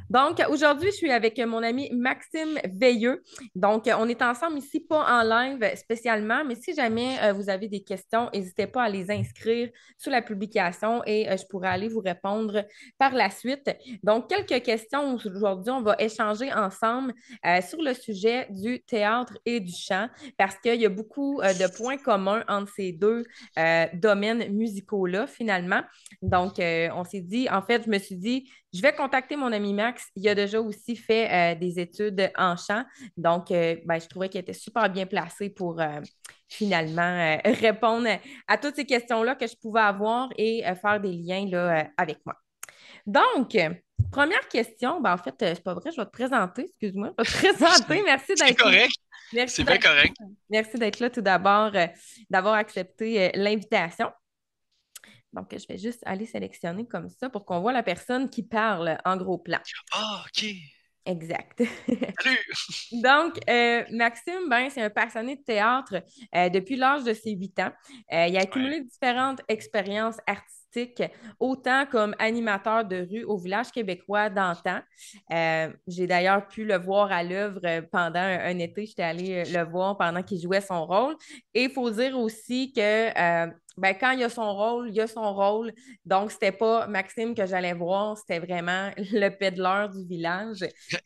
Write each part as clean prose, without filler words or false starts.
Donc, aujourd'hui, je suis avec mon ami Maxime Veilleux. Donc, on est ensemble ici, pas en live spécialement, mais si jamais vous avez des questions, n'hésitez pas à les inscrire sous la publication et je pourrai aller vous répondre par la suite. Donc, quelques questions aujourd'hui. On va échanger ensemble sur le sujet du théâtre et du chant parce qu'il y a beaucoup de points communs entre ces deux domaines musicaux-là, finalement. Donc, on s'est dit, en fait, je me suis dit, je vais contacter mon ami Max. Il a déjà aussi fait des études en chant. Donc, ben, je trouvais qu'il était super bien placé pour finalement répondre à toutes ces questions-là que je pouvais avoir et faire des liens là, avec moi. Donc, première question, ben, en fait, c'est pas vrai, je vais te présenter, excuse-moi, je vais te présenter. Merci C'est d'être là. correct. Merci C'est bien d'être correct. Merci d'être là tout d'abord, d'avoir accepté l'invitation. Donc, je vais juste aller sélectionner comme ça pour qu'on voit la personne qui parle en gros plan. Ah, OK. Exact. Salut. Donc, Maxime, ben, c'est un passionné de théâtre depuis l'âge de ses 8 ans. Il a Ouais. accumulé différentes expériences artistiques, autant comme animateur de rue au village québécois d'antan. J'ai d'ailleurs pu le voir à l'œuvre pendant un été. J'étais allée le voir pendant qu'il jouait son rôle. Et il faut dire aussi que ben, quand il a son rôle, il a son rôle. Donc, c'était pas Maxime que j'allais voir, c'était vraiment le pédaleur du village.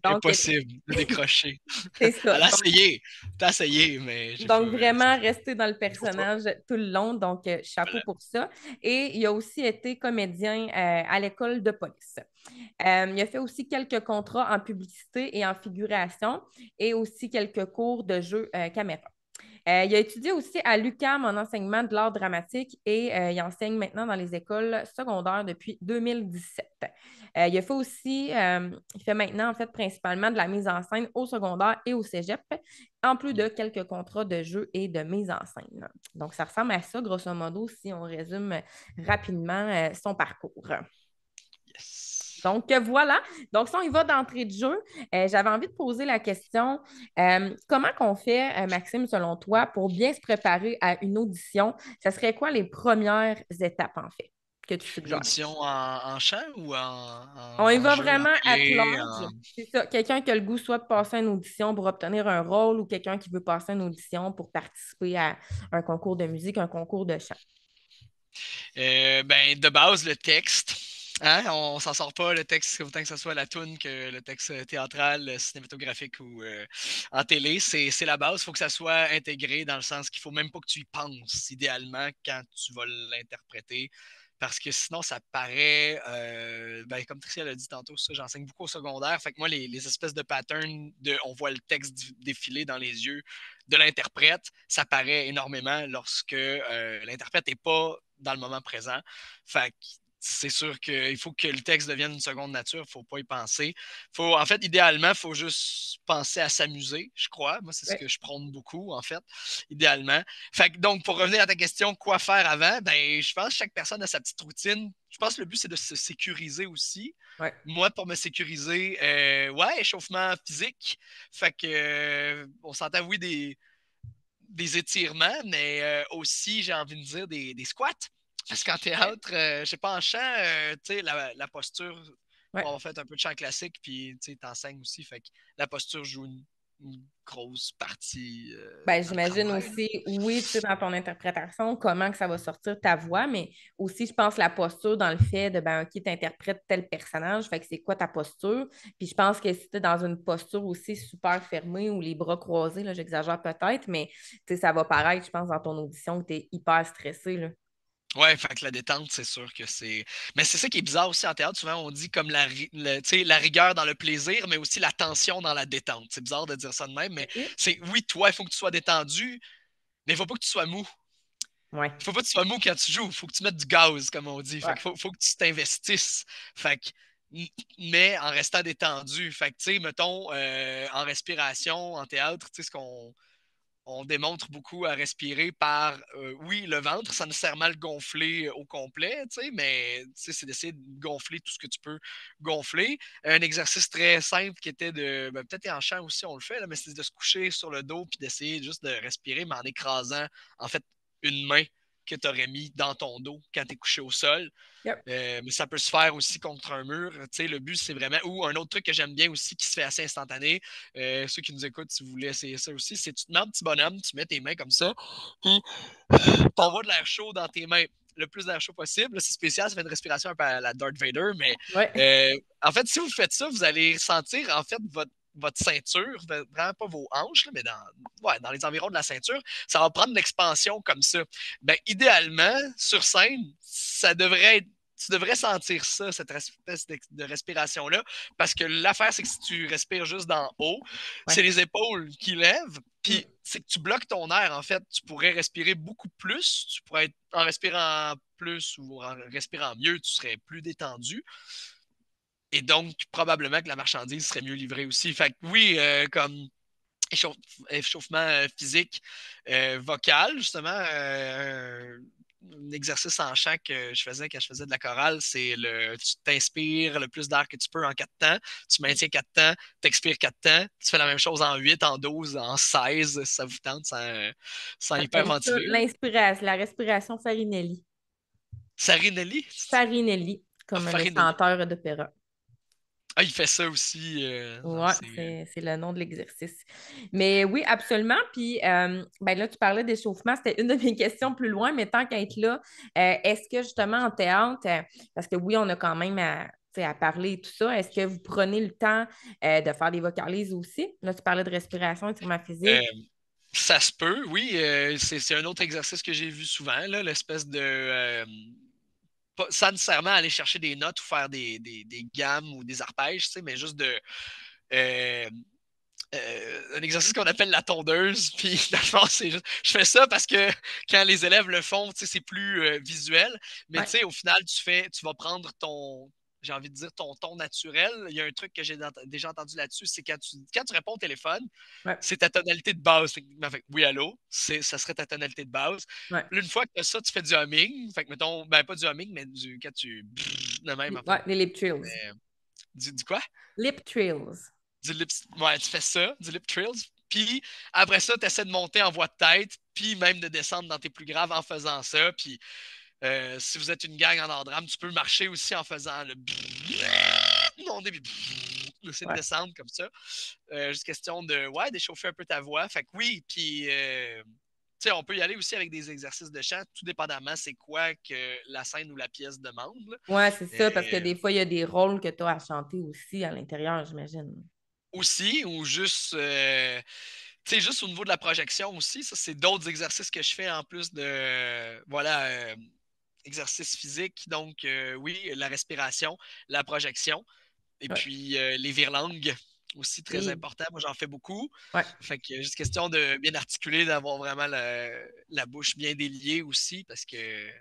Donc, Impossible de décrocher. c'est ça. Elle a essayé. T'as essayé, mais j'ai pas. Donc, vraiment rester dans le Il faut pas. personnage tout le long. Donc, chapeau Voilà. pour ça. Et il a aussi été comédien à l'école de police. Il a fait aussi quelques contrats en publicité et en figuration et aussi quelques cours de jeu caméra. Il a étudié aussi à l'UQAM en enseignement de l'art dramatique et il enseigne maintenant dans les écoles secondaires depuis 2017. Il fait maintenant en fait principalement de la mise en scène au secondaire et au cégep, en plus de quelques contrats de jeu et de mise en scène. Donc, ça ressemble à ça, grosso modo, si on résume rapidement son parcours. Yes. Donc, voilà. Donc, si on y va d'entrée de jeu, j'avais envie de poser la question, comment qu'on fait, Maxime, selon toi, pour bien se préparer à une audition? Ça serait quoi les premières étapes, en fait, que tu Une suggères? audition en chant ou On y en va jeu, en vraiment à télé, large. C'est ça. Quelqu'un qui a le goût soit de passer une audition pour obtenir un rôle ou quelqu'un qui veut passer une audition pour participer à un concours de musique, un concours de chant. Ben, de base, le texte. Hein? On s'en sort pas, le texte, autant que ce soit la toune que le texte théâtral, cinématographique ou en télé. C'est la base. Il faut que ça soit intégré dans le sens qu'il faut même pas que tu y penses, idéalement, quand tu vas l'interpréter. Parce que sinon, ça paraît, ben, comme Tricia l'a dit tantôt, ça, j'enseigne beaucoup au secondaire. Fait que moi, les espèces de patterns on voit le texte défiler dans les yeux de l'interprète, ça paraît énormément lorsque l'interprète n'est pas dans le moment présent. Fait que c'est sûr qu'il faut que le texte devienne une seconde nature, il ne faut pas y penser. En fait, idéalement, il faut juste penser à s'amuser, je crois. Moi, c'est ce Oui. que je prône beaucoup, en fait, idéalement. Fait que, donc, pour revenir à ta question, quoi faire avant? Ben, je pense que chaque personne a sa petite routine. Je pense que le but, c'est de se sécuriser aussi. Ouais. Moi, pour me sécuriser, ouais, échauffement physique. Fait que, on s'entend, oui, des étirements, mais aussi, j'ai envie de dire, des squats. Parce qu'en Ouais. théâtre, je sais pas, en chant, tu sais, la posture, Ouais. pour avoir fait un peu de chant classique, puis tu sais, t'enseignes aussi, fait que la posture joue une grosse partie Ben, dans le j'imagine travail. Là. aussi, oui, tu sais, dans ton interprétation, comment que ça va sortir ta voix, mais aussi, je pense, la posture dans le fait de, ben, OK, tu interprètes tel personnage, fait que c'est quoi ta posture? Puis je pense que si tu es dans une posture aussi super fermée ou les bras croisés, là, j'exagère peut-être, mais tu sais, ça va paraître, je pense, dans ton audition que tu es hyper stressé, là. Ouais, fait que la détente, c'est sûr que c'est. Mais c'est ça qui est bizarre aussi en théâtre. Souvent, on dit comme tu sais, la rigueur dans le plaisir, mais aussi la tension dans la détente. C'est bizarre de dire ça de même, mais OK? c'est oui, toi, il faut que tu sois détendu, mais il faut pas que tu sois mou. Ouais. Il faut pas que tu sois mou quand tu joues. Il faut que tu mettes du gaz, comme on dit. Fait Ouais. qu'il faut que tu t'investisses. Fait que, mais en restant détendu. Fait que, tu sais, mettons, en respiration, en théâtre, tu sais, ce qu'on on démontre beaucoup à respirer par, oui, le ventre, sans nécessairement le gonfler au complet, tu sais, mais c'est d'essayer de gonfler tout ce que tu peux gonfler. Un exercice très simple qui était de, ben, peut-être en chant aussi, on le fait, là, mais c'est de se coucher sur le dos puis d'essayer juste de respirer, mais en écrasant, en fait, une main que tu aurais mis dans ton dos quand tu es couché au sol. Yep. Mais ça peut se faire aussi contre un mur. Le but, c'est vraiment. Ou un autre truc que j'aime bien aussi qui se fait assez instantané. Ceux qui nous écoutent, si vous voulez essayer ça aussi, c'est tu te mets un petit bonhomme, tu mets tes mains comme ça, puis t'envoies de l'air chaud dans tes mains. Le plus d'air chaud possible. C'est spécial, ça fait une respiration un peu à la Darth Vader, mais Ouais. en fait, si vous faites ça, vous allez sentir en fait votre ceinture, vraiment pas vos hanches, là, mais dans les environs de la ceinture, ça va prendre l'expansion comme ça. Ben, idéalement, sur scène, ça devrait être tu devrais sentir ça, cette espèce de respiration-là, parce que l'affaire, c'est que si tu respires juste d'en haut, Ouais. c'est les épaules qui lèvent, Mm. puis c'est que tu bloques ton air, en fait. Tu pourrais respirer beaucoup plus, tu pourrais être, en respirant plus ou en respirant mieux, tu serais plus détendu. Et donc, probablement que la marchandise serait mieux livrée aussi. Fait que oui, comme échauffement physique, vocal, justement, un exercice en chant que je faisais quand je faisais de la chorale, c'est tu t'inspires le plus d'air que tu peux en 4 temps, tu maintiens 4 temps, tu expires 4 temps, tu fais la même chose en 8, en 12, en 16, si ça vous tente, sans J'aime ça, hyperventiler. l'inspiration, la respiration Farinelli. Sarinelli? Farinelli, Ah, comme le Farinelli. chanteur d'opéra. Ah, il fait ça aussi dans Ouais, ses. c'est le nom de l'exercice. Mais oui, absolument. Puis ben là, tu parlais d'échauffement, c'était une de mes questions plus loin, mais tant qu'à être là, est-ce que justement en théâtre, parce que oui, on a quand même à, tu sais, à parler et tout ça, est-ce que vous prenez le temps de faire des vocalises aussi? Là, tu parlais de respiration, étirement euh, physique. Ça se peut, oui. C'est un autre exercice que j'ai vu souvent, là, l'espèce de. Pas, sans nécessairement aller chercher des notes ou faire des gammes ou des arpèges, tu sais, mais juste de. euh, un exercice qu'on appelle la tondeuse. Puis, dans le fond, c'est juste. Je fais ça parce que quand les élèves le font, tu sais, c'est plus visuel. Mais Ouais, tu sais, au final, tu vas prendre ton. J'ai envie de dire ton ton naturel. Il y a un truc que j'ai déjà entendu là-dessus, c'est quand tu réponds au téléphone, ouais, c'est ta tonalité de base. Fait oui, allô, ça serait ta tonalité de base. ouais. Là, une fois que tu as ça, tu fais du humming. Fait que, mettons, ben pas du humming, mais quand tu. De même, en fait. Ouais, les lip trills. Mais, du quoi? Lip trills. Ouais, tu fais ça, du lip trills. Puis après ça, tu essaies de monter en voix de tête, puis même de descendre dans tes plus graves en faisant ça. Puis si vous êtes une gang en art drame, tu peux marcher aussi en faisant le monter, puis essayer de Ouais. descendre comme ça. Juste question de ouais, d'échauffer un peu ta voix. Fait que oui, puis tu sais, on peut y aller aussi avec des exercices de chant, tout dépendamment c'est quoi que la scène ou la pièce demande. Là. Ouais, c'est ça, parce que Euh, des fois, il y a des rôles que tu as à chanter aussi à l'intérieur, j'imagine. aussi, ou juste tu sais, juste au niveau de la projection aussi, ça, c'est d'autres exercices que je fais en plus de, voilà, exercices physiques. Donc, oui, la respiration, la projection, et Ouais. puis les virelangues, aussi très Et, important. Moi, j'en fais beaucoup. ouais. Fait que juste question de bien articuler, d'avoir vraiment la bouche bien déliée aussi, parce que, tu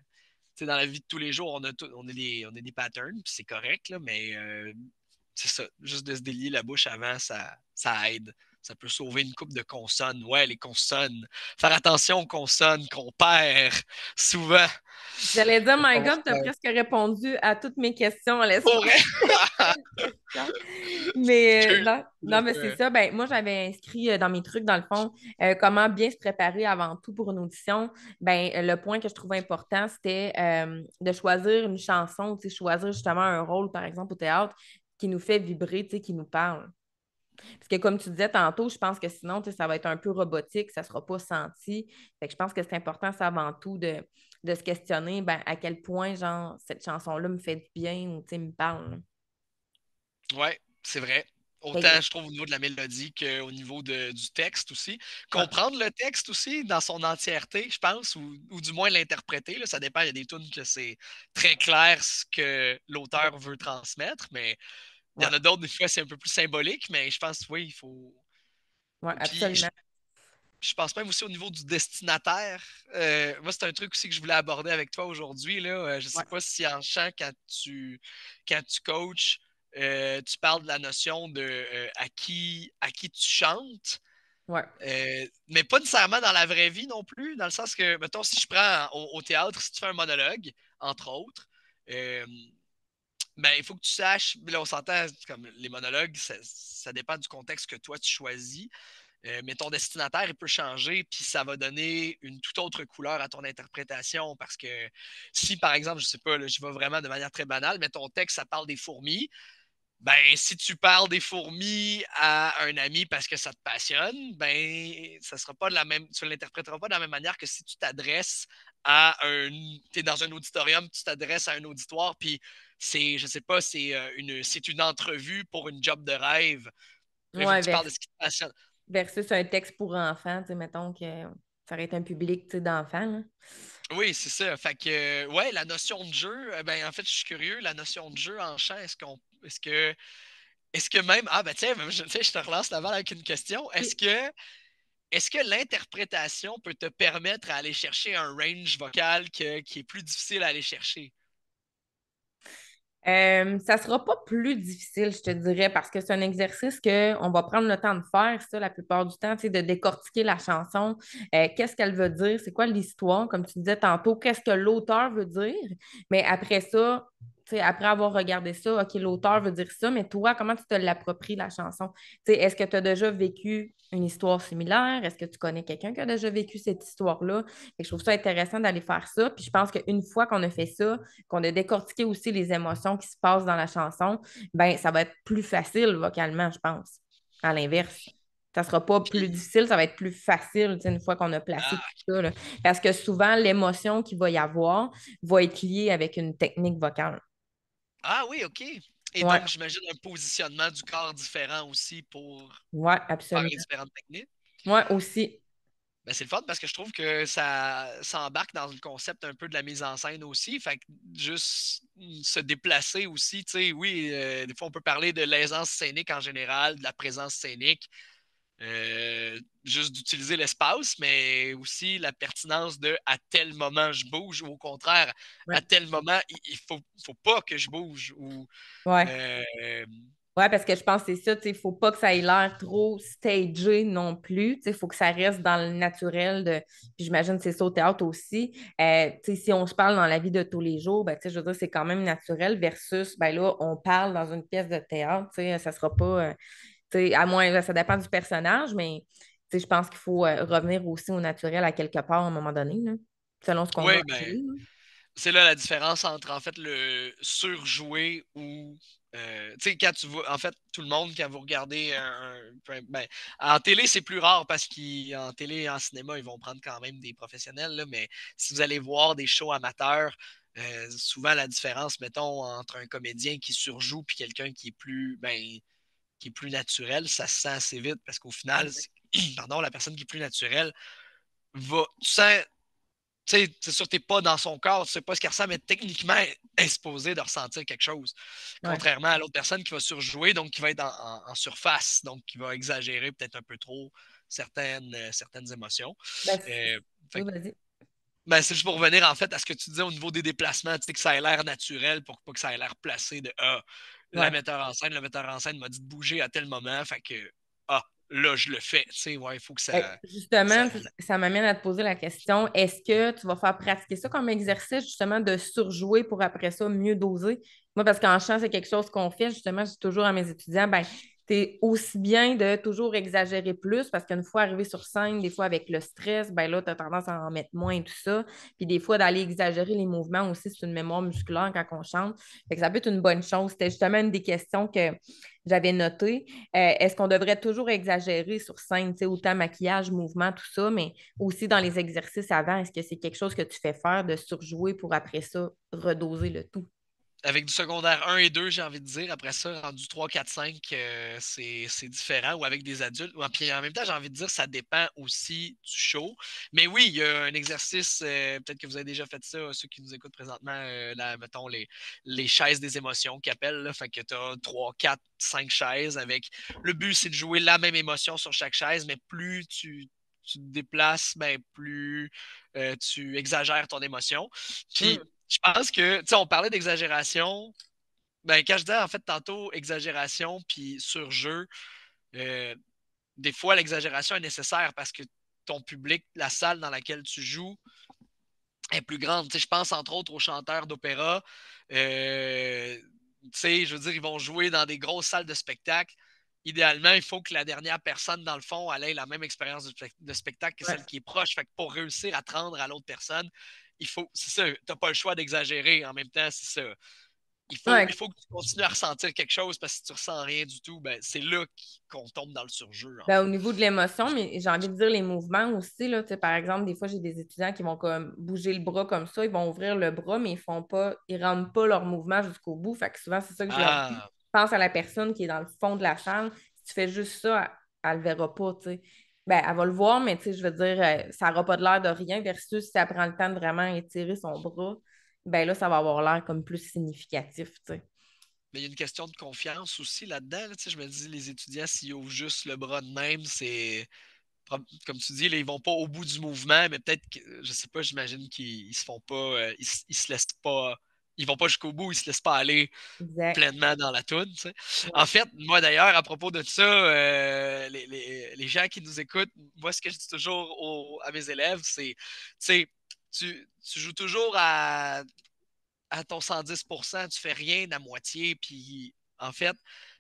sais, dans la vie de tous les jours, on a des patterns, puis c'est correct, là, mais c'est ça. Juste de se délier la bouche avant, ça aide. Ça peut sauver une coupe de consonnes. Ouais, les consonnes. Faire attention aux consonnes qu'on perd souvent. J'allais dire, Quand my on va God, tu as faire- presque répondu à toutes mes questions en Pour l'espace vrai? de questions. Mais Excuse. non, non, mais c'est ça. Ben, moi, j'avais inscrit dans mes trucs, dans le fond, comment bien se préparer avant tout pour une audition. Ben, le point que je trouvais important, c'était de choisir une chanson, tu sais, choisir justement un rôle, par exemple, au théâtre, qui nous fait vibrer, tu sais, qui nous parle. Parce que comme tu disais tantôt, je pense que sinon, tu sais, ça va être un peu robotique, ça ne sera pas senti. Fait que je pense que c'est important, c'est avant tout de se questionner ben, à quel point, genre, cette chanson-là me fait du bien ou, tu sais, me parle. Là. Ouais, c'est vrai. Fait Autant, je trouve, au niveau de la mélodie qu'au niveau du texte aussi. que, ouais, Comprendre le texte aussi dans son entièreté, je pense, ou du moins l'interpréter. Là, ça dépend. Il y a des tunes que c'est très clair ce que l'auteur veut transmettre, mais il y ouais, en a d'autres, des fois, c'est un peu plus symbolique, mais je pense, oui, il faut. ouais, Puis, absolument. je pense même aussi au niveau du destinataire. Moi, c'est un truc aussi que je voulais aborder avec toi aujourd'hui. Là. Je ne sais Ouais, pas si en chant, quand tu coaches, tu parles de la notion de à qui tu chantes, ouais, mais pas nécessairement dans la vraie vie non plus, dans le sens que, mettons, si je prends au théâtre, si tu fais un monologue, entre autres, euh, ben, il faut que tu saches, là, on s'entend, comme les monologues, ça dépend du contexte que toi tu choisis. mais ton destinataire, il peut changer, puis ça va donner une toute autre couleur à ton interprétation. Parce que si, par exemple, je sais pas, là, je vais vraiment de manière très banale, mais ton texte, ça parle des fourmis, ben, si tu parles des fourmis à un ami parce que ça te passionne, ben, ça sera pas de la même, tu l'interpréteras pas de la même manière que si tu t'adresses à un, t'es dans un auditorium, tu t'adresses à un auditoire, puis c'est, je sais pas, c'est une entrevue pour une job de rêve. Il faut que Ouais, tu parles de ce qui te passionne. versus un texte pour enfants, tu sais, mettons que ça aurait été un public, tu sais, d'enfants, là. Oui, c'est ça. Fait que, ouais, la notion de jeu, ben, en fait, je suis curieux, la notion de jeu en chant, est-ce que même, ah, ben, tiens, je te relance la balle avec une question. Oui. Est-ce que l'interprétation peut te permettre d'aller chercher un range vocal qui est plus difficile à aller chercher? Ça sera pas plus difficile, je te dirais, parce que c'est un exercice qu'on va prendre le temps de faire, ça, la plupart du temps, tu sais, de décortiquer la chanson. Qu'est-ce qu'elle veut dire? C'est quoi l'histoire? Comme tu disais tantôt, qu'est-ce que l'auteur veut dire? Mais après ça, tu sais, après avoir regardé ça, OK, l'auteur veut dire ça, mais toi, comment tu te l'appropries, la chanson? Tu sais, est-ce que tu as déjà vécu une histoire similaire? Est-ce que tu connais quelqu'un qui a déjà vécu cette histoire-là? Et je trouve ça intéressant d'aller faire ça. Puis je pense qu'une fois qu'on a fait ça, qu'on a décortiqué aussi les émotions qui se passent dans la chanson, ben ça va être plus facile vocalement, je pense. À l'inverse. Ça sera pas plus Puis, difficile, ça va être plus facile, tu sais, une fois qu'on a placé ah, tout ça, là. Parce que souvent, l'émotion qu'il va y avoir va être liée avec une technique vocale. ah oui, OK. Et Ouais, donc, j'imagine un positionnement du corps différent aussi pour ouais, faire absolument. les différentes techniques. Ouais, aussi. Ben, c'est le fun parce que je trouve que ça embarque dans le concept un peu de la mise en scène aussi. Fait que juste se déplacer aussi, tu sais, oui, des fois on peut parler de l'aisance scénique en général, de la présence scénique, juste d'utiliser l'espace, mais aussi la pertinence de à tel moment je bouge, ou au contraire, Ouais. à tel moment il faut pas que je bouge. Ou Ouais. euh, Ouais, parce que je pense que c'est ça, tu sais, il faut pas que ça ait l'air trop stagé non plus, tu sais, il faut que ça reste dans le naturel de, puis j'imagine que c'est ça au théâtre aussi. Tu sais, si on se parle dans la vie de tous les jours, ben, tu sais, je veux dire, c'est quand même naturel versus, ben là, on parle dans une pièce de théâtre, tu sais, ça sera pas, tu sais, à moins, ça dépend du personnage, mais, tu sais, je pense qu'il faut revenir aussi au naturel à quelque part à un moment donné, là, selon ce qu'on va oui, ben, jouer, là. c'est là la différence entre en fait le surjouer ou tu sais, quand tu vois, en fait, tout le monde, quand vous regardez ben, en télé, c'est plus rare parce qu'en télé et en cinéma, ils vont prendre quand même des professionnels, là, mais si vous allez voir des shows amateurs, souvent la différence, mettons, entre un comédien qui surjoue puis quelqu'un qui est plus, ben, qui est plus naturel, ça se sent assez vite parce qu'au final, pardon, la personne qui est plus naturelle tu sens, tu sais, c'est sûr que tu n'es pas dans son corps, tu sais pas ce qu'elle ressent, mais techniquement, elle est supposée de ressentir quelque chose. Ouais. Contrairement à l'autre personne qui va surjouer, donc qui va être en surface, donc qui va exagérer peut-être un peu trop certaines émotions. Ben, Euh, oui, fait vas-y. ben, c'est juste pour revenir en fait à ce que tu disais au niveau des déplacements, tu sais, que ça ait l'air naturel pour pas que ça ait l'air placé de Ouais. le metteur en scène m'a dit de bouger à tel moment, fait que là je le fais. Tu sais, ouais, il faut que ça Justement, vienne. ça m'amène à te poser la question, est-ce que tu vas faire pratiquer ça comme exercice, justement, de surjouer pour après ça mieux doser? Moi, parce qu'en chant, c'est quelque chose qu'on fait, justement, je dis toujours à mes étudiants, ben, c'est aussi bien de toujours exagérer plus, parce qu'une fois arrivé sur scène, des fois avec le stress, ben là, tu as tendance à en mettre moins et tout ça. Puis des fois, d'aller exagérer les mouvements aussi, c'est une mémoire musculaire quand on chante. Fait que ça peut être une bonne chose. C'était justement une des questions que j'avais notées. Est-ce qu'on devrait toujours exagérer sur scène, tu sais, autant maquillage, mouvement, tout ça, mais aussi dans les exercices avant, est-ce que c'est quelque chose que tu fais faire de surjouer pour après ça redoser le tout? Avec du secondaire 1 et 2, j'ai envie de dire. Après ça, rendu 3, 4, 5, c'est différent. Ou avec des adultes. Puis en même temps, j'ai envie de dire, ça dépend aussi du show. Mais oui, il y a un exercice, peut-être que vous avez déjà fait ça, ceux qui nous écoutent présentement, là, mettons les chaises des émotions qu'ils appellent. Là. Fait que tu as 3, 4, 5 chaises avec. Le but, c'est de jouer la même émotion sur chaque chaise, mais plus tu te déplaces, ben, plus tu exagères ton émotion. Hmm. Puis je pense que, tu sais, on parlait d'exagération. Ben, quand je disais en fait tantôt exagération puis surjeu, euh, des fois l'exagération est nécessaire parce que ton public, la salle dans laquelle tu joues, est plus grande. Tu sais, je pense entre autres aux chanteurs d'opéra. Tu sais, je veux dire, ils vont jouer dans des grosses salles de spectacle. idéalement, il faut que la dernière personne, dans le fond, elle ait la même expérience de spectacle que Ouais. celle qui est proche. Fait que pour réussir à te rendre à l'autre personne, c'est ça, t'as pas le choix d'exagérer. En même temps, c'est ça. Il Ouais. faut que tu continues à ressentir quelque chose parce que si tu ressens rien du tout, ben, c'est là qu'on tombe dans le surjeu, en Ben, au fait. niveau de l'émotion, mais j'ai envie de dire les mouvements aussi, là, tu sais, par exemple, des fois, j'ai des étudiants qui vont comme bouger le bras comme ça, ils vont ouvrir le bras, mais ils rendent pas leur mouvement jusqu'au bout. Fait que souvent, c'est ça que je leur dis. Ah, Pense à la personne qui est dans le fond de la salle. Si tu fais juste ça, elle le verra pas, tu sais. Ben, elle va le voir, mais tu sais, je veux dire, ça n'aura pas de l'air de rien, versus si elle prend le temps de vraiment étirer son bras, ben là, ça va avoir l'air comme plus significatif, tu sais. mais il y a une question de confiance aussi là-dedans. Là, je me dis, les étudiants, s'ils ouvrent juste le bras de même, c'est. Comme tu dis, là, ils vont pas au bout du mouvement, mais peut-être que, je sais pas, j'imagine qu'ils ils se font pas. Ils se laissent pas. Ils vont pas jusqu'au bout, ils se laissent pas aller Exact. pleinement dans la toune. Tu sais. En Ouais. fait, moi d'ailleurs, à propos de ça, les gens qui nous écoutent, moi, ce que je dis toujours à mes élèves, c'est, tu joues toujours à ton 110%, tu fais rien à moitié, puis en fait,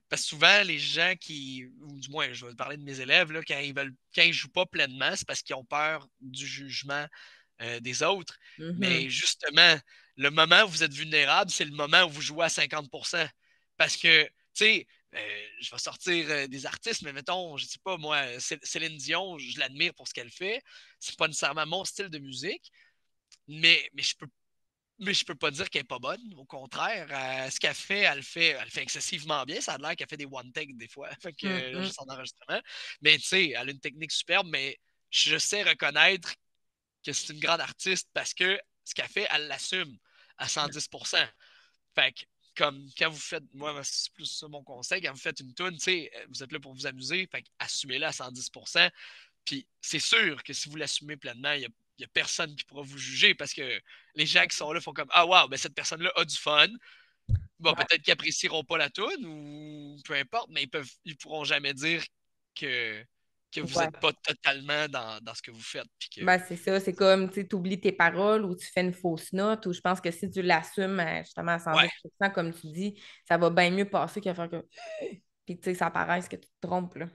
parce que souvent, les gens qui, ou du moins, je vais parler de mes élèves, là, quand ils jouent pas pleinement, c'est parce qu'ils ont peur du jugement des autres. Mhm. Mais justement, le moment où vous êtes vulnérable, c'est le moment où vous jouez à 50%. Parce que, tu sais, je vais sortir des artistes, mais mettons, je sais pas, moi, Céline Dion, je l'admire pour ce qu'elle fait. C'est pas nécessairement mon style de musique, mais je peux pas dire qu'elle est pas bonne. Au contraire, ce qu'elle fait, elle le fait excessivement bien. Ça a l'air qu'elle fait des one take des fois, fait que, Mhm. juste en enregistrement. Mais tu sais, elle a une technique superbe, mais je sais reconnaître que c'est une grande artiste parce que ce qu'elle fait, elle l'assume à 110%. Fait que, comme quand vous faites, moi, c'est plus ça mon conseil, quand vous faites une tune, tu sais, vous êtes là pour vous amuser, fait que assumez-la à 110%. Puis c'est sûr que si vous l'assumez pleinement, il y a personne qui pourra vous juger parce que les gens qui sont là font comme ah wow, ben cette personne-là a du fun. Bon, Ouais. peut-être qu'ils apprécieront pas la tune ou peu importe, mais ils pourront jamais dire que, que vous Ouais. n'êtes pas totalement dans ce que vous faites. Puis que Ben, c'est ça, c'est comme, tu oublies tes paroles ou tu fais une fausse note, ou je pense que si tu l'assumes justement à ouais, 110%, comme tu dis, ça va bien mieux passer qu'à faire que. Puis, tu sais, ça paraisse que tu te trompes, là.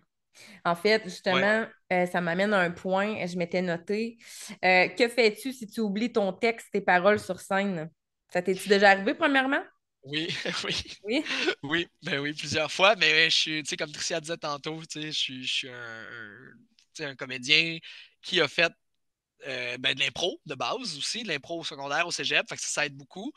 En fait, ouais. justement, ça m'amène à un point, je m'étais noté. Que fais-tu si tu oublies ton texte, tes paroles sur scène? Ça t'est-tu déjà arrivé, premièrement? Oui, oui, Oui? oui, ben oui, plusieurs fois, mais je suis, tu sais, comme Tricia disait tantôt, tu sais, je suis tu sais, un comédien qui a fait ben, de l'impro de base aussi, de l'impro au secondaire, au cégep, fait que ça aide beaucoup.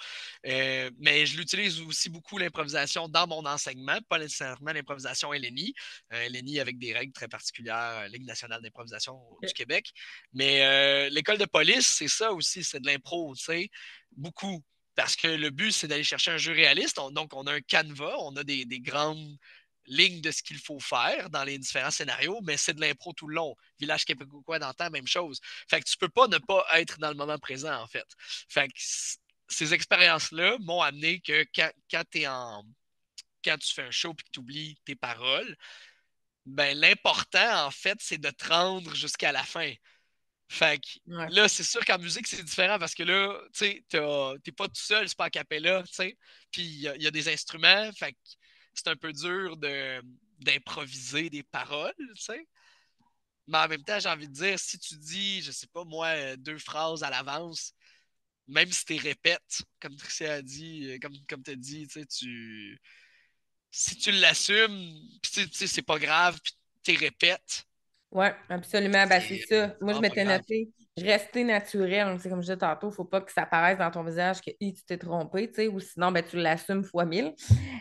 Mais je l'utilise aussi beaucoup l'improvisation dans mon enseignement, pas nécessairement l'improvisation LNI. LNI avec des règles très particulières, Ligue nationale d'improvisation du Québec. Mais l'école de police, c'est ça aussi, c'est de l'impro, tu sais, beaucoup. Parce que le but, c'est d'aller chercher un jeu réaliste. Donc, on a un canevas, on a des grandes lignes de ce qu'il faut faire dans les différents scénarios, mais c'est de l'impro tout le long. Village québécois d'antan, même chose. Fait que tu peux pas ne pas être dans le moment présent, en fait. Fait que ces expériences-là m'ont amené que quand tu fais un show et que tu oublies tes paroles, ben l'important, en fait, c'est de te rendre jusqu'à la fin. Fait que Ouais. là, c'est sûr qu'en musique, c'est différent parce que là, tu sais, t'es pas tout seul, c'est pas a cappella, tu sais. Puis il y a des instruments, fait que c'est un peu dur d'improviser des paroles, tu sais. Mais en même temps, j'ai envie de dire, si tu dis, je sais pas moi, deux phrases à l'avance, même si tu répètes, comme Tricia a dit, comme tu as dit, si tu l'assumes, c'est pas grave, puis tu répètes, Oui, absolument. Ben, c'est ça. c'est Moi, je vraiment pas m'étais grave. noté rester naturel. C'est comme je disais tantôt, il ne faut pas que ça paraisse dans ton visage que tu t'es trompé, tu sais, ou sinon, ben, tu l'assumes fois mille.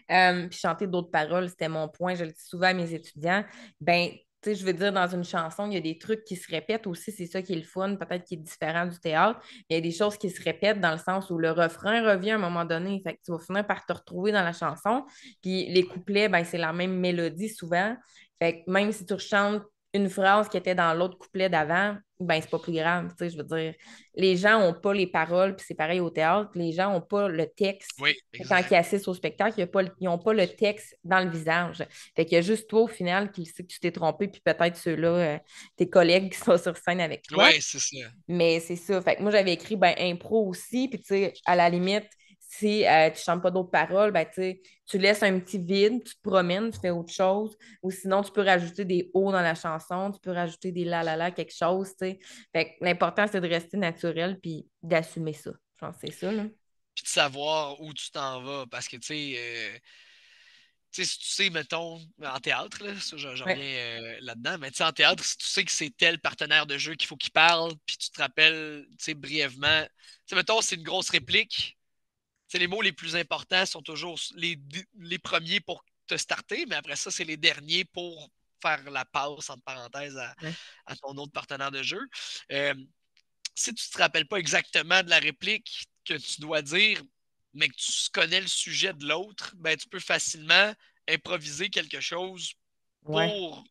Puis chanter d'autres paroles, c'était mon point. Je le dis souvent à mes étudiants. Ben, tu sais, je veux dire, dans une chanson, il y a des trucs qui se répètent aussi. C'est ça qui est le fun, peut-être qui est différent du théâtre. Il y a des choses qui se répètent dans le sens où le refrain revient à un moment donné. Fait que tu vas finir par te retrouver dans la chanson. Puis les couplets, ben, c'est la même mélodie souvent. Fait que même si tu chantes une phrase qui était dans l'autre couplet d'avant, ben c'est pas plus grave, tu sais, je veux dire. Les gens n'ont pas les paroles, puis c'est pareil au théâtre, les gens n'ont pas le texte. Oui, Quand ils exact. assistent au spectacle, ils n'ont pas le texte dans le visage. Fait qu'il y a juste toi, au final, qui sais que tu t'es trompé, puis peut-être ceux-là, tes collègues qui sont sur scène avec toi. Oui, c'est ça. Mais c'est ça. Fait que moi, j'avais écrit ben, impro aussi, puis tu sais, à la limite, si tu ne chantes pas d'autres paroles, ben, tu laisses un petit vide, tu te promènes, tu fais autre chose. Ou sinon, tu peux rajouter des O dans la chanson, tu peux rajouter des la la la, quelque chose, tu sais. Fait que l'important, c'est de rester naturel puis d'assumer ça. Je pense que c'est ça, là. Puis de savoir où tu t'en vas. Parce que, tu sais, si tu sais, mettons, en théâtre, là, ça, je reviens Ouais, là-dedans, mais tu sais, en théâtre, si tu sais que c'est tel partenaire de jeu qu'il faut qu'il parle, puis tu te rappelles, tu sais, brièvement, tu sais, mettons, c'est une grosse réplique, tu sais, les mots les plus importants sont toujours les premiers pour te starter, mais après ça, c'est les derniers pour faire la passe, entre parenthèses, ouais. à ton autre partenaire de jeu. Euh, Si tu ne te rappelles pas exactement de la réplique que tu dois dire, mais que tu connais le sujet de l'autre, ben, tu peux facilement improviser quelque chose Ouais. pour,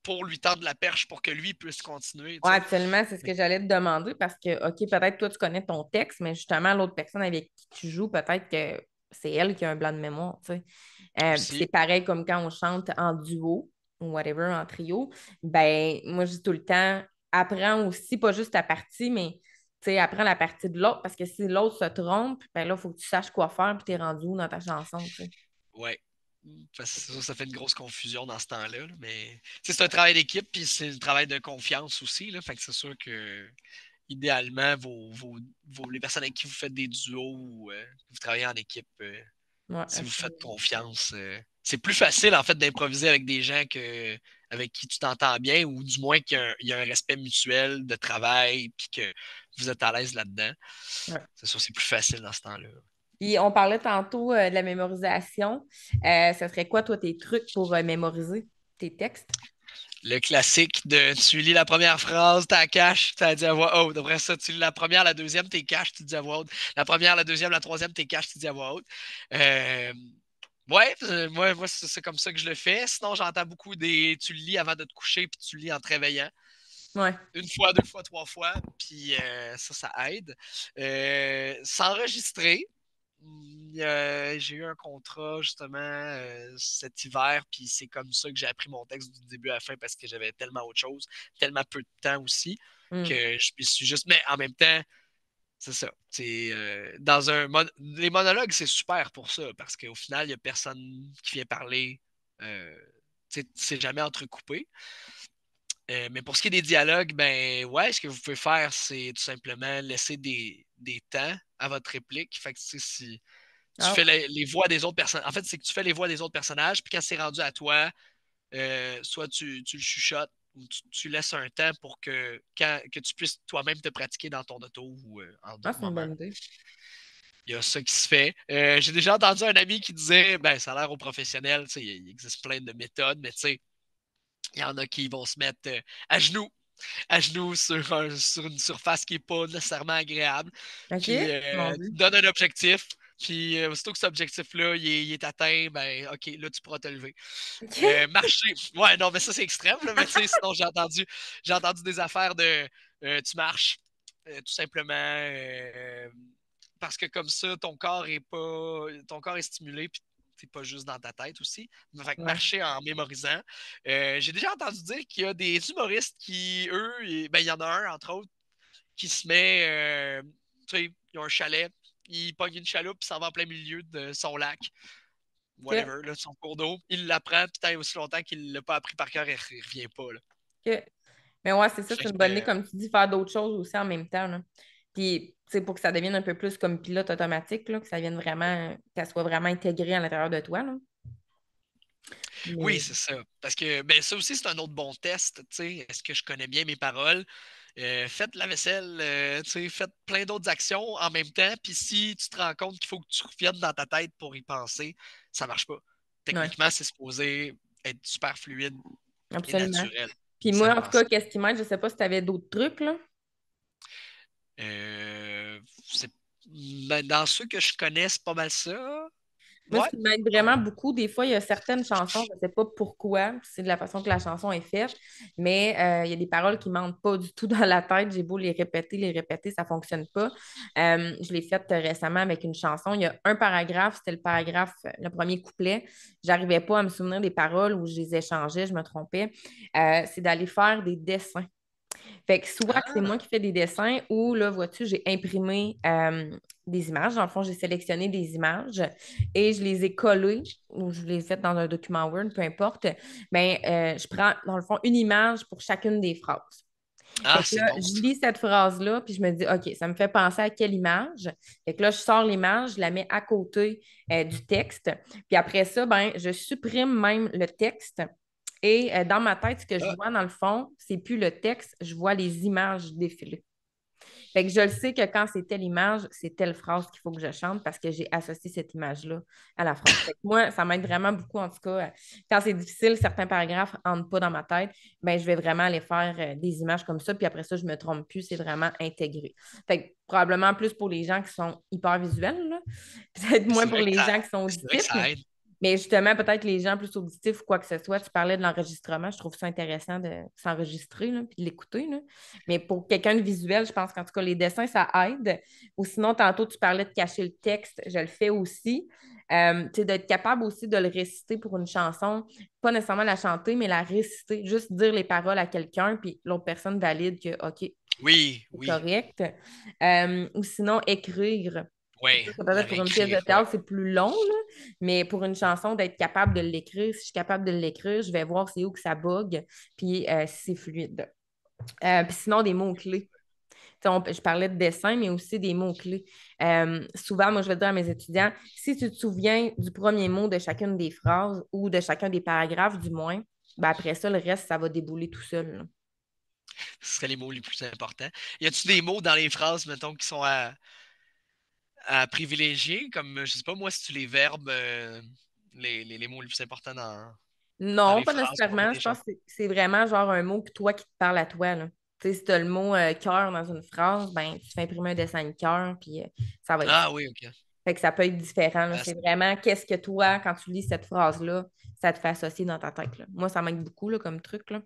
pour lui tendre la perche pour que lui puisse continuer. Ouais, Tu sais. absolument, c'est ce que j'allais te demander parce que, OK, peut-être toi, tu connais ton texte, mais justement, l'autre personne avec qui tu joues, peut-être que c'est elle qui a un blanc de mémoire, tu sais. Puis c'est Aussi. pareil comme quand on chante en duo ou whatever, en trio. Ben, moi, je dis tout le temps, apprends aussi, pas juste ta partie, mais tu sais, apprends la partie de l'autre parce que si l'autre se trompe, ben là, il faut que tu saches quoi faire puis t'es rendu où dans ta chanson, tu sais. Ouais. Parce que ça fait une grosse confusion dans ce temps-là. Mais c'est un travail d'équipe, puis c'est un travail de confiance aussi. Là, fait que c'est sûr que idéalement, les personnes avec qui vous faites des duos ou vous travaillez en équipe, Ouais, si vous faites absolument. confiance, c'est plus facile en fait d'improviser avec des gens avec qui tu t'entends bien ou du moins qu'il y a un respect mutuel de travail puis que vous êtes à l'aise là-dedans. Ouais. C'est sûr, c'est plus facile dans ce temps-là. Puis on parlait tantôt de la mémorisation. Ça serait quoi, toi, tes trucs pour mémoriser tes textes? Le classique de tu lis la première phrase, t'as cache, t'as dit à voix haute. Après ça, tu lis la première, la deuxième, t'es cache, tu dis à voix haute. La première, la deuxième, la troisième, t'es cache, tu dis à voix haute. Euh, Ouais, moi c'est comme ça que je le fais. Sinon, j'entends beaucoup des. Tu le lis avant de te coucher, puis tu le lis en te réveillant. Ouais. Une fois, deux fois, trois fois, puis ça aide. S'enregistrer. J'ai eu un contrat justement cet hiver, puis c'est comme ça que j'ai appris mon texte du début à la fin parce que j'avais tellement autre chose, tellement peu de temps aussi, Hmm. que je me suis juste. Mais en même temps, c'est ça. C'est les monologues, c'est super pour ça, parce qu'au final, il n'y a personne qui vient parler. Euh, c'est jamais entrecoupé. Mais pour ce qui est des dialogues, ben ouais, ce que vous pouvez faire, c'est tout simplement laisser des temps à votre réplique. Fait que si tu Ah, fais les voix des autres personnes. En fait, c'est que tu fais les voix des autres personnages, puis quand c'est rendu à toi, soit tu le chuchotes ou tu laisses un temps pour que tu puisses toi-même te pratiquer dans ton auto ou en ah, d'autres c'est une moments. bonne idée. Il y a ça qui se fait. J'ai déjà entendu un ami qui disait, ben, ça a l'air aux professionnels, il existe plein de méthodes, mais il y en a qui vont se mettre à genoux, sur une surface qui n'est pas nécessairement agréable, OK? puis Mon tu Dieu. te donnes un objectif, puis aussitôt que cet objectif-là, il est atteint, ben, OK, là, tu pourras te lever. OK? Marcher, ouais, non, mais ça, c'est extrême, là, mais tu sais, sinon, j'ai entendu des affaires de tu marches, tout simplement, parce que comme ça, ton corps est stimulé, puis t'es pas juste dans ta tête aussi. Fait que Ouais. marcher en mémorisant. J'ai déjà entendu dire qu'il y a des humoristes qui, eux, ben, il y en a un, entre autres, qui se met, tu sais, ils ont un chalet, il pogne une chaloupe, puis s'en va en plein milieu de son lac, OK. whatever, là, de son cours d'eau. Il l'apprend, puis tant aussi longtemps qu'il ne l'a pas appris par cœur, il revient pas, là. OK. Mais ouais, c'est ça, Fait c'est une bonne idée, que, comme tu dis, faire d'autres choses aussi en même temps, là. Puis, tu sais, pour que ça devienne un peu plus comme pilote automatique, là, que ça vienne vraiment, que ça soit vraiment intégré à l'intérieur de toi, là. oui, Mais, c'est ça. Parce que ben, ça aussi, c'est un autre bon test. Tu sais. Est-ce que je connais bien mes paroles? Faites la vaisselle, tu sais, faites plein d'autres actions en même temps. Puis si tu te rends compte qu'il faut que tu reviennes dans ta tête pour y penser, ça marche pas. ouais, Techniquement, c'est supposé être super fluide et absolument. naturel. Puis Ça moi, me en tout rend cas, ça. qu'est-ce qui m'aide, je sais pas si tu avais d'autres trucs, là. C'est ben, dans ceux que je connais, c'est pas mal ça. Moi, ce Ouais. qui m'aide vraiment beaucoup, des fois, il y a certaines chansons, je ne sais pas pourquoi, c'est de la façon que la chanson est faite, mais il y a des paroles qui ne mentent pas du tout dans la tête. J'ai beau les répéter, ça ne fonctionne pas. Je l'ai faite récemment avec une chanson. Il y a un paragraphe, c'était le paragraphe, le premier couplet. Je n'arrivais pas à me souvenir des paroles où je les échangeais, je me trompais. C'est d'aller faire des dessins. Fait que soit que c'est Ah, moi qui fais des dessins ou là, vois-tu, j'ai imprimé des images. Dans le fond, j'ai sélectionné des images et je les ai collées ou je les ai faites dans un document Word, peu importe. Ben, je prends, dans le fond, une image pour chacune des phrases. Fait ah que c'est là, bon je ça. lis cette phrase-là, puis je me dis, OK, ça me fait penser à quelle image? Fait que là, je sors l'image, je la mets à côté du texte. Puis après ça, ben, je supprime même le texte. Et dans ma tête, ce que je Ah, vois, dans le fond, c'est plus le texte, je vois les images défiler. Fait que je le sais que quand c'est telle image, c'est telle phrase qu'il faut que je chante parce que j'ai associé cette image-là à la phrase. Fait que moi, ça m'aide vraiment beaucoup, en tout cas. Quand c'est difficile, certains paragraphes n'entrent pas dans ma tête, ben, je vais vraiment aller faire des images comme ça. Puis après ça, je ne me trompe plus, c'est vraiment intégré. Fait que probablement plus pour les gens qui sont hyper visuels, là. Peut-être moins c'est pour vrai que les ça, gens qui sont c'est vrai que auditifs, ça aide. mais justement, peut-être les gens plus auditifs ou quoi que ce soit, tu parlais de l'enregistrement, je trouve ça intéressant de s'enregistrer là, puis de l'écouter. Là. Mais pour quelqu'un de visuel, je pense qu'en tout cas, les dessins, ça aide. Ou sinon, tantôt, tu parlais de cacher le texte, je le fais aussi. Tu sais, d'être capable aussi de le réciter pour une chanson, pas nécessairement la chanter, mais la réciter, juste dire les paroles à quelqu'un, puis l'autre personne valide que, OK, Oui, c'est oui, correct. Ou sinon, écrire. C'est oui, sûr que la peut-être pour une pièce de réécrire, ouais. théâtre, c'est plus long, là, mais pour une chanson, d'être capable de l'écrire, si je suis capable de l'écrire, je vais voir c'est où que ça bug, puis si c'est fluide. Puis sinon, des mots-clés. Je parlais de dessin, mais aussi des mots-clés. Souvent, moi, je vais dire à mes étudiants, si tu te souviens du premier mot de chacune des phrases ou de chacun des paragraphes, du moins, ben après ça, le reste, ça va débouler tout seul. Là. Ce seraient les mots les plus importants. Y a-tu des mots dans les phrases, mettons, qui sont à privilégier, comme, je sais pas, moi, si tu les verbes, les mots les plus importants dans Non, les pas phrases pour nécessairement. former Je les pense chansons? que c'est vraiment genre un mot que toi qui te parle à toi. Là. Tu sais, si tu as le mot cœur dans une phrase, ben, tu fais imprimer un dessin de cœur, puis ça va être ça. Ah oui, ok. Fait que ça peut être différent. Là. Ah, C'est vraiment qu'est-ce que toi, quand tu lis cette phrase-là, ça te fait associer dans ta tête. Là. Moi, ça m'aide beaucoup là, comme truc. Là.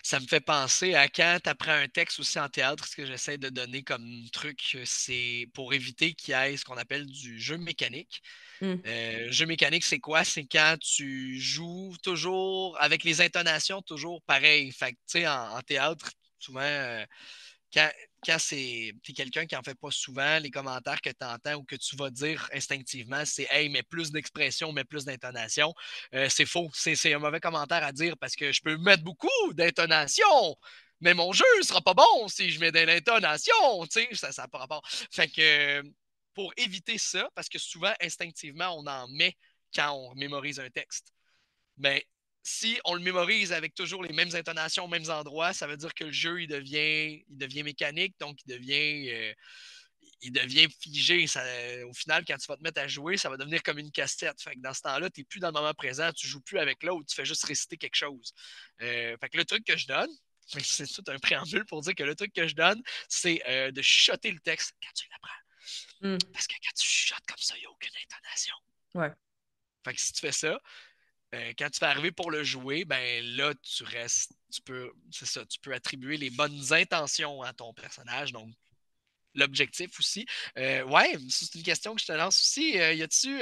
ça me fait penser à quand tu apprends un texte aussi en théâtre, ce que j'essaie de donner comme truc, c'est pour éviter qu'il y ait ce qu'on appelle du jeu mécanique. Hum. Jeu mécanique, c'est quoi? C'est quand tu joues toujours avec les intonations toujours pareilles. Fait que, tu sais, en théâtre, souvent, quand, quand t'es quelqu'un qui en fait pas souvent, les commentaires que tu entends ou que tu vas dire instinctivement, c'est Hey, mets plus d'expression, mets plus d'intonation. C'est faux. C'est un mauvais commentaire à dire parce que je peux mettre beaucoup d'intonation, mais mon jeu sera pas bon si je mets de l'intonation. Tu sais, ça n'a pas rapport. Fait que pour éviter ça, parce que souvent, instinctivement, on en met quand on mémorise un texte. Mais si on le mémorise avec toujours les mêmes intonations aux mêmes endroits, ça veut dire que le jeu il devient mécanique, donc il devient figé. Ça, au final, quand tu vas te mettre à jouer, ça va devenir comme une cassette. Fait que dans ce temps-là, tu n'es plus dans le moment présent, tu ne joues plus avec l'autre, tu fais juste réciter quelque chose. Fait que le truc que je donne, c'est tout un préambule pour dire que le truc que je donne, c'est de chuchoter le texte quand tu l'apprends. Hum. Parce que quand tu chuchotes comme ça, il n'y a aucune intonation. Ouais. Fait que si tu fais ça, quand tu vas arriver pour le jouer, ben là, tu restes, c'est ça, tu peux attribuer les bonnes intentions à ton personnage, donc l'objectif aussi. Ouais, c'est une question que je te lance aussi. Y a-tu,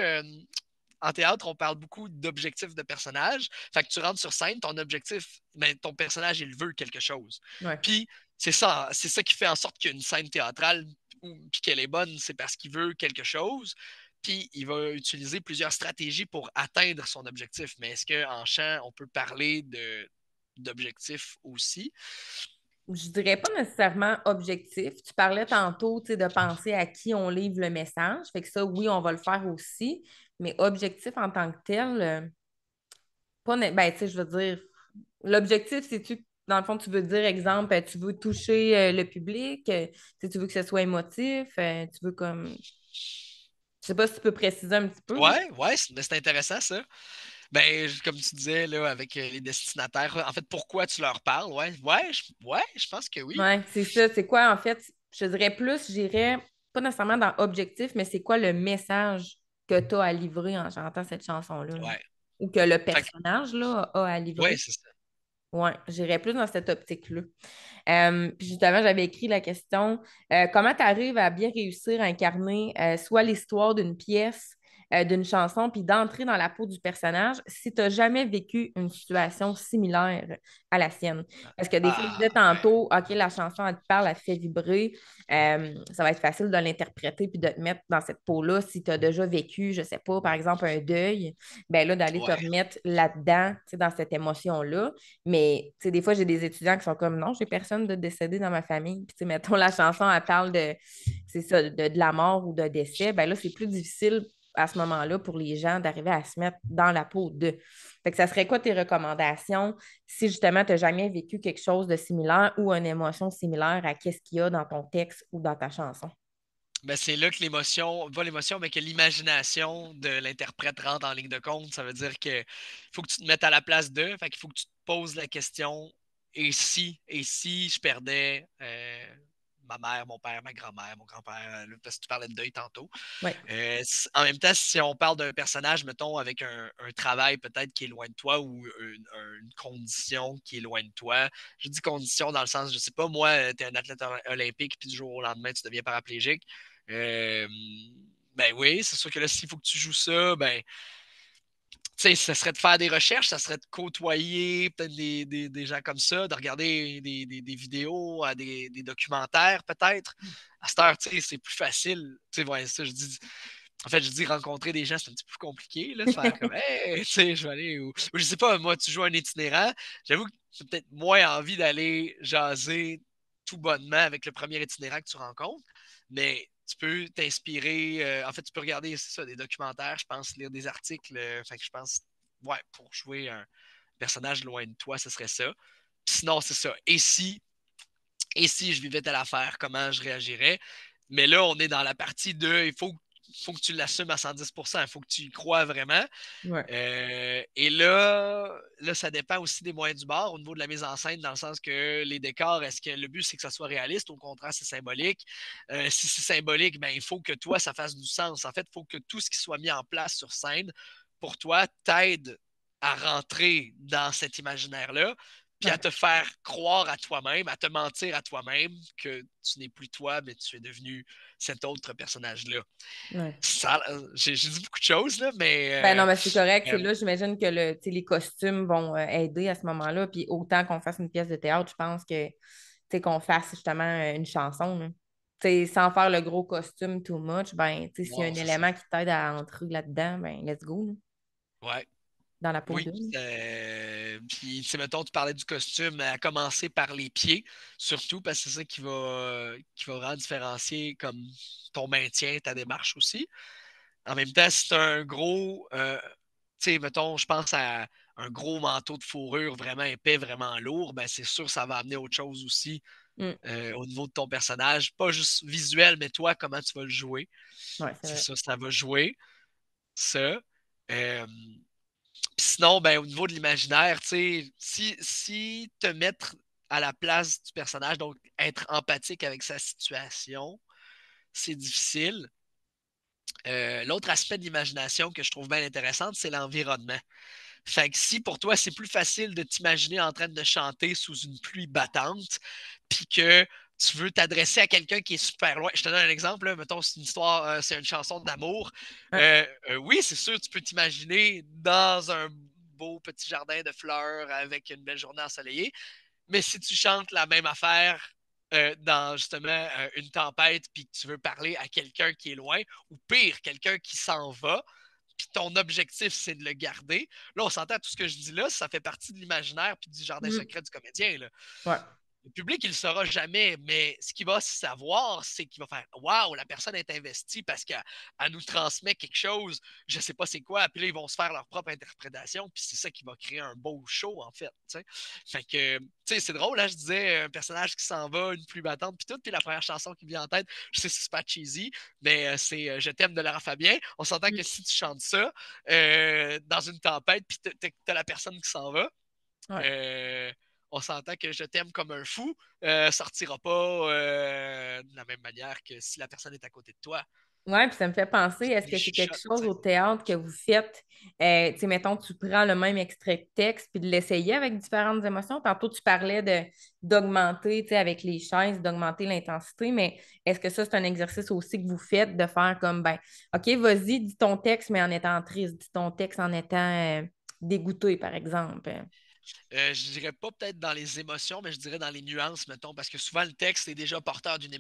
en théâtre, on parle beaucoup d'objectifs de personnage. Fait que tu rentres sur scène, ton objectif, ben, ton personnage, il veut quelque chose. Ouais. Puis c'est ça qui fait en sorte qu'une scène théâtrale, puis qu'elle est bonne, c'est parce qu'il veut quelque chose. Puis il va utiliser plusieurs stratégies pour atteindre son objectif. Mais est-ce qu'en chant, on peut parler d'objectifs aussi? Je dirais pas nécessairement objectif. Tu parlais tantôt, tu sais, de penser à qui on livre le message. Fait que ça, oui, on va le faire aussi. Mais objectif en tant que tel, pas ben, tu sais, je veux dire, l'objectif, c'est-tu, dans le fond, tu veux dire, exemple, tu veux toucher le public, tu veux que ce soit émotif, tu veux comme, je sais pas si tu peux préciser un petit peu, là. Ouais, ouais, c'est intéressant ça. Ben, comme tu disais, là, avec les destinataires, en fait, pourquoi tu leur parles? Ouais, ouais, je pense que oui. Ouais, c'est ça. C'est quoi, en fait, je dirais plus, j'irais pas nécessairement dans objectif, mais c'est quoi le message que tu as à livrer en chantant cette chanson-là, là? Ouais. Ou que le Fait que, personnage, là, a à ouais, livrer. c'est ça. Ouais, j'irais plus dans cette optique-là. Puis justement, j'avais écrit la question comment tu arrives à bien réussir à incarner soit l'histoire d'une pièce d'une chanson, puis d'entrer dans la peau du personnage si tu n'as jamais vécu une situation similaire à la sienne. Parce que des fois, je disais Ah, ouais. tantôt, OK, la chanson, elle te parle, elle te fait vibrer. Ça va être facile de l'interpréter puis de te mettre dans cette peau-là si tu as déjà vécu, je sais pas, par exemple, un deuil, ben là, d'aller te Ouais. remettre là-dedans, tu sais, dans cette émotion-là. Mais, tu sais, des fois, j'ai des étudiants qui sont comme, non, j'ai personne de décédé dans ma famille. Puis, tu sais, mettons, la chanson, elle parle de, c'est ça, de la mort ou de décès. Ben là, c'est plus difficile à ce moment-là pour les gens d'arriver à se mettre dans la peau d'eux. Fait que ça serait quoi tes recommandations si justement tu n'as jamais vécu quelque chose de similaire ou une émotion similaire à qu'est-ce qu'il y a dans ton texte ou dans ta chanson? Ben, c'est là que l'émotion, pas l'émotion, mais que l'imagination de l'interprète rentre en ligne de compte. Ça veut dire que faut que tu te mettes à la place d'eux. Fait qu'il faut que tu te poses la question, et si je perdais ma mère, mon père, ma grand-mère, mon grand-père, parce que tu parlais de deuil tantôt. Oui, En même temps, si on parle d'un personnage, mettons, avec un travail peut-être qui est loin de toi ou une condition qui est loin de toi, je dis condition dans le sens, je sais pas, moi, tu es un athlète olympique, puis du jour au lendemain, tu deviens paraplégique. Euh, ben oui, c'est sûr que là, s'il faut que tu joues ça, ben, tu sais, ça serait de faire des recherches, ça serait de côtoyer peut-être des gens comme ça, de regarder des vidéos, des documentaires peut-être. À cette heure, tu sais, c'est plus facile. Tu sais, ouais, ça, je dis, en fait, je dis rencontrer des gens, c'est un petit peu plus compliqué, là, de faire comme, hey, tu sais, je vais aller, ou je sais pas, moi, tu joues un itinérant, j'avoue que tu as peut-être moins envie d'aller jaser tout bonnement avec le premier itinérant que tu rencontres, mais tu peux t'inspirer, en fait, tu peux regarder, c'est ça, des documentaires, je pense, lire des articles, fait que je pense, ouais, pour jouer un personnage loin de toi, ce serait ça. Puis sinon, c'est ça. Et si je vivais telle affaire, comment je réagirais? Mais là, on est dans la partie de faut que tu l'assumes à 110%, il faut que tu y crois vraiment. ouais. Et là, ça dépend aussi des moyens du bord au niveau de la mise en scène, dans le sens que les décors, est-ce que le but c'est que ça soit réaliste, au contraire, c'est symbolique. Si c'est symbolique, ben, il faut que toi, ça fasse du sens. En fait, il faut que tout ce qui soit mis en place sur scène, pour toi, t'aide à rentrer dans cet imaginaire-là, puis à Ouais, te faire croire à toi-même, à te mentir à toi-même que tu n'es plus toi, mais tu es devenu cet autre personnage-là. ouais. J'ai dit beaucoup de choses, là, Ben non, mais mais c'est correct. C'est euh, là, j'imagine que tu sais, les costumes vont aider à ce moment-là. Puis autant qu'on fasse une pièce de théâtre, je pense que tu sais, qu'on fasse justement une chanson, là. Tu sais, sans faire le gros costume too much, ben, tu sais, s'il y a non, un c'est ça. élément qui t'aide à entrer là-dedans, ben, let's go, là, Ouais. dans la peau Oui. d'eux. Puis, tu sais, mettons, tu parlais du costume, à commencer par les pieds, surtout parce que c'est ça qui va vraiment différencier comme ton maintien, ta démarche aussi. En même temps, si tu as un gros, tu sais, mettons, je pense à un gros manteau de fourrure vraiment épais, vraiment lourd, ben c'est sûr que ça va amener autre chose aussi Mm. au niveau de ton personnage. Pas juste visuel, mais toi, comment tu vas le jouer. Ouais, c'est C'est vrai. ça, ça va jouer, ça. Euh, Puis sinon, ben, au niveau de l'imaginaire, tu sais, si te mettre à la place du personnage, donc être empathique avec sa situation, c'est difficile. L'autre aspect de l'imagination que je trouve bien intéressant, c'est l'environnement. Fait que si pour toi, c'est plus facile de t'imaginer en train de chanter sous une pluie battante, puis que tu veux t'adresser à quelqu'un qui est super loin. Je te donne un exemple, là. Mettons, c'est une histoire, c'est une chanson d'amour. Ouais. Oui, c'est sûr, tu peux t'imaginer dans un beau petit jardin de fleurs avec une belle journée ensoleillée. Mais si tu chantes la même affaire dans justement une tempête, puis que tu veux parler à quelqu'un qui est loin, ou pire, quelqu'un qui s'en va, puis ton objectif, c'est de le garder. Là, on s'entend tout ce que je dis là, ça fait partie de l'imaginaire puis du jardin Mm. secret du comédien. Là. Ouais. Le public, il ne le saura jamais, mais ce qu'il va savoir, c'est qu'il va faire waouh, la personne est investie parce qu'elle nous transmet quelque chose, je ne sais pas c'est quoi, puis là, ils vont se faire leur propre interprétation, puis c'est ça qui va créer un beau show, en fait. T'sais. Fait que, tu sais, c'est drôle, là, je disais un personnage qui s'en va, une pluie battante, puis tout, puis la première chanson qui vient en tête, je sais c'est pas cheesy, mais c'est Je t'aime de Lara Fabien. On s'entend Mm. que si tu chantes ça dans une tempête, puis t'as la personne qui s'en va, Ouais. euh, on s'entend que je t'aime comme un fou sortira pas de la même manière que si la personne est à côté de toi. Ouais, puis ça me fait penser, est-ce Il que c'est quelque chuchote, chose tu sais. au théâtre que vous faites Tu sais, mettons, tu prends le même extrait de texte puis de l'essayer avec différentes émotions. Tantôt, tu parlais d'augmenter, tu sais, avec les chaises, d'augmenter l'intensité, mais est-ce que ça, c'est un exercice aussi que vous faites de faire comme, ben, OK, vas-y, dis ton texte, mais en étant triste, dis ton texte en étant dégoûté, par exemple. Je dirais pas peut-être dans les émotions, mais je dirais dans les nuances, mettons, parce que souvent le texte est déjà porteur d'une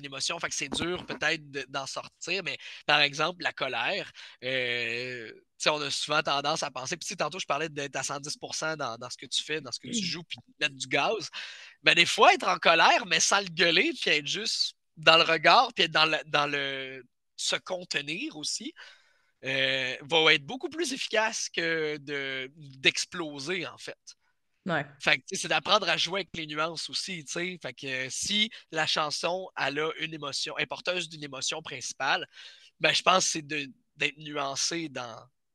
émotion, fait que c'est dur peut-être d'en sortir, mais par exemple, la colère, tu sais, on a souvent tendance à penser, puis tu sais, tantôt je parlais d'être à 110% dans ce que tu fais, dans ce que tu joues, puis de mettre du gaz, mais des fois être en colère, mais sans le gueuler, puis être juste dans le regard, puis être dans le se contenir aussi, va être beaucoup plus efficace que d'exploser, en fait. Ouais, Fait que, c'est d'apprendre à jouer avec les nuances aussi, tu sais. Fait que si la chanson, elle a une émotion, est porteuse d'une émotion principale, ben, je pense que c'est d'être nuancé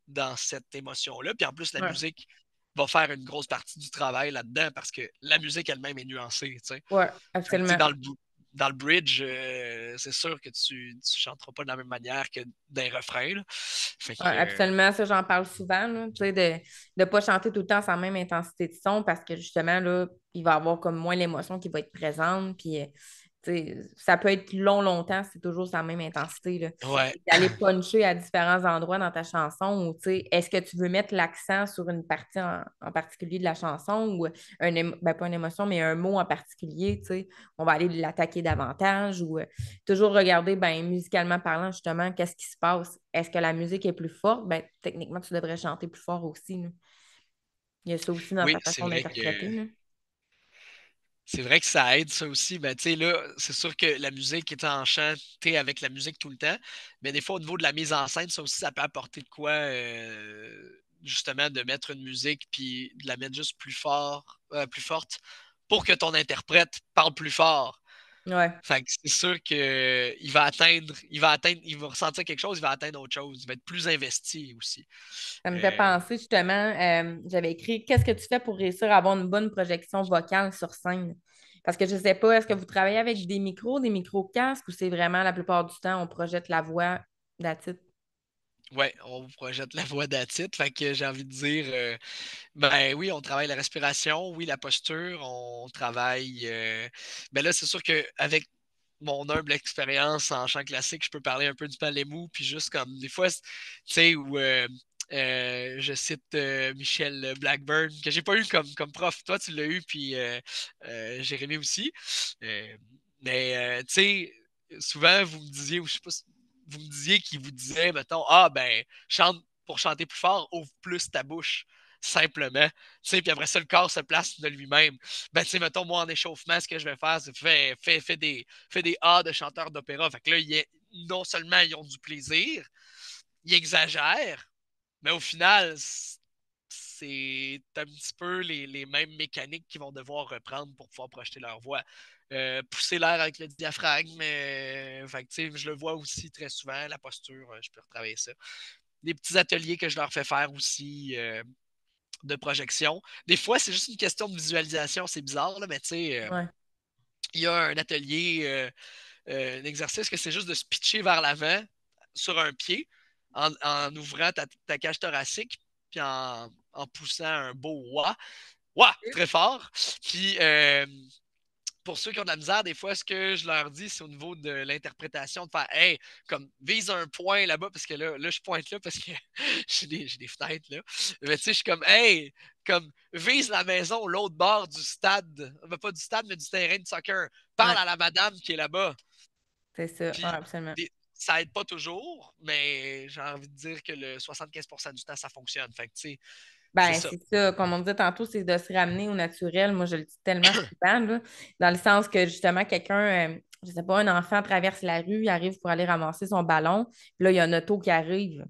dans cette émotion-là. Puis en plus, la ouais, musique va faire une grosse partie du travail là-dedans parce que la musique elle-même est nuancée, tu sais. ouais, Fait que, tu sais, absolument. dans le bridge, c'est sûr que tu chanteras pas de la même manière que d'un refrain, là. Fait Ouais, que, absolument, ça, j'en parle souvent, là, tu sais, de ne pas chanter tout le temps sans même intensité de son parce que justement, là, il va y avoir comme moins l'émotion qui va être présente. Puis, tu sais, ça peut être long, longtemps, c'est toujours sa même intensité, là. ouais. Puis d'aller puncher à différents endroits dans ta chanson ou, tu sais, est-ce que tu veux mettre l'accent sur une partie en particulier de la chanson ou ben, pas une émotion, mais un mot en particulier, tu sais, on va aller l'attaquer davantage ou toujours regarder, ben, musicalement parlant, justement, qu'est-ce qui se passe. Est-ce que la musique est plus forte? Ben, techniquement, tu devrais chanter plus fort aussi, là. Il y a ça aussi dans Oui, ta façon d'interpréter, là. c'est vrai que ça aide, ça aussi. Ben, tu sais, là, c'est sûr que la musique est en chant, t'es avec la musique tout le temps. Mais des fois, au niveau de la mise en scène, ça aussi, ça peut apporter de quoi, justement, de mettre une musique puis de la mettre juste plus fort, plus forte pour que ton interprète parle plus fort. Ouais. Fait que c'est sûr que il va ressentir quelque chose, il va atteindre autre chose. Il va être plus investi aussi. Ça me fait Euh, penser, justement, j'avais écrit qu'est-ce que tu fais pour réussir à avoir une bonne projection vocale sur scène? Parce que je ne sais pas, est-ce que vous travaillez avec des micros casques ou c'est vraiment la plupart du temps on projette la voix d'attitude? ouais, on projette la voix d'attitude. Fait que j'ai envie de dire, ben oui, on travaille la respiration, oui, la posture, on travaille. Ben là, c'est sûr qu'avec mon humble expérience en chant classique, je peux parler un peu du palais mou, puis juste comme des fois, tu sais, où je cite Michel Blackburn, que j'ai pas eu comme prof. Toi, tu l'as eu, puis Jérémy aussi. Euh, mais, tu sais, souvent, vous me disiez, ou je sais pas, vous me disiez qu'il vous disait, mettons, ah, ben, chante pour chanter plus fort, ouvre plus ta bouche simplement. Tu sais, puis après ça, le corps se place de lui-même. Ben, tu sais, mettons, moi, en échauffement, ce que je vais faire, c'est fais des A de chanteurs d'opéra. Fait que là, non seulement ils ont du plaisir, ils exagèrent, mais au final, c'est un petit peu les mêmes mécaniques qu'ils vont devoir reprendre pour pouvoir projeter leur voix. Pousser l'air avec le diaphragme, fait que, je le vois aussi très souvent, la posture, je peux retravailler ça. Des petits ateliers que je leur fais faire aussi, de projection. Des fois, c'est juste une question de visualisation, c'est bizarre, là, mais tu sais, Ouais. il y a un atelier, un exercice que c'est juste de se pitcher vers l'avant sur un pied en ouvrant ta cage thoracique puis en poussant un beau wa. Wa! Très fort. Puis pour ceux qui ont de la misère, des fois, ce que je leur dis, c'est au niveau de l'interprétation, de faire hey, comme vise un point là-bas, parce que là, je pointe là parce que j'ai des fenêtres là. Mais tu sais, je suis comme hey, comme vise la maison l'autre bord du stade. Pas du stade, mais du terrain de soccer. Parle Ouais, à la madame qui est là-bas. c'est ça. Ouais, Puis absolument. ça aide pas toujours, mais j'ai envie de dire que le 75% du temps, ça fonctionne. Fait que tu sais, c'est Ben, ça. c'est ça. Comme on disait tantôt, c'est de se ramener au naturel. Moi, je le dis tellement souvent, là, dans le sens que justement, quelqu'un, je sais pas, un enfant traverse la rue, il arrive pour aller ramasser son ballon, puis là, il y a un auto qui arrive.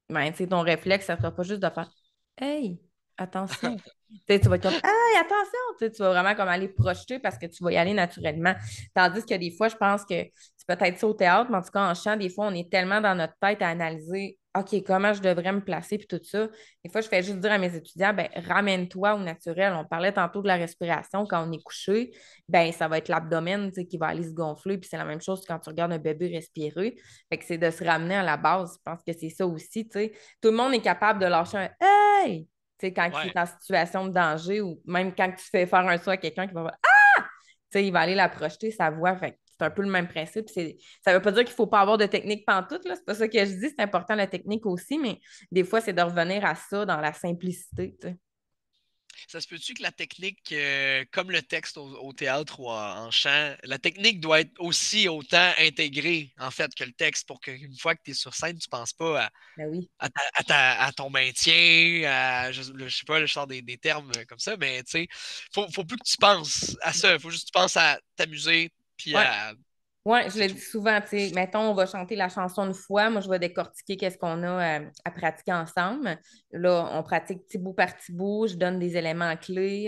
Ben, tu sais, ton réflexe, ça sera pas juste de faire Hey, attention. Tu sais, tu vas être comme Hey, attention. Tu vas vraiment comme aller projeter parce que tu vas y aller naturellement. Tandis que des fois, je pense que c'est peut-être ça au théâtre, mais en tout cas, en chant, des fois, on est tellement dans notre tête à analyser OK, comment je devrais me placer, puis tout ça. Des fois, je fais juste dire à mes étudiants, ben, ramène-toi au naturel. On parlait tantôt de la respiration quand on est couché, ben, ça va être l'abdomen, tu sais, qui va aller se gonfler, puis c'est la même chose quand tu regardes un bébé respirer. Fait que c'est de se ramener à la base. Je pense que c'est ça aussi, tu sais. Tout le monde est capable de lâcher un Hey! Tu sais, quand il Ouais. est en situation de danger ou même quand tu fais faire un saut à quelqu'un qui va faire tu sais, il va aller la projeter, sa voix. Fait que c'est un peu le même principe. Ça veut pas dire qu'il faut pas avoir de technique pantoute, là. C'est pas ça que je dis. C'est important la technique aussi, mais des fois, c'est de revenir à ça dans la simplicité, tu sais. Ça se peut-tu que la technique, comme le texte au théâtre ou en chant, la technique doit être aussi autant intégrée, en fait, que le texte pour qu'une fois que tu es sur scène, tu ne penses pas Ben oui. à ton maintien, je sais pas, je sors des termes comme ça, mais tu sais, faut plus que tu penses à ça. Faut juste que tu penses à t'amuser, puis Ouais. à. Oui, je C'est le dis tout. souvent, tu sais, mettons, on va chanter la chanson une fois, moi, je vais décortiquer qu'est-ce qu'on a à pratiquer ensemble. Là, on pratique petit bout par petit bout, je donne des éléments clés,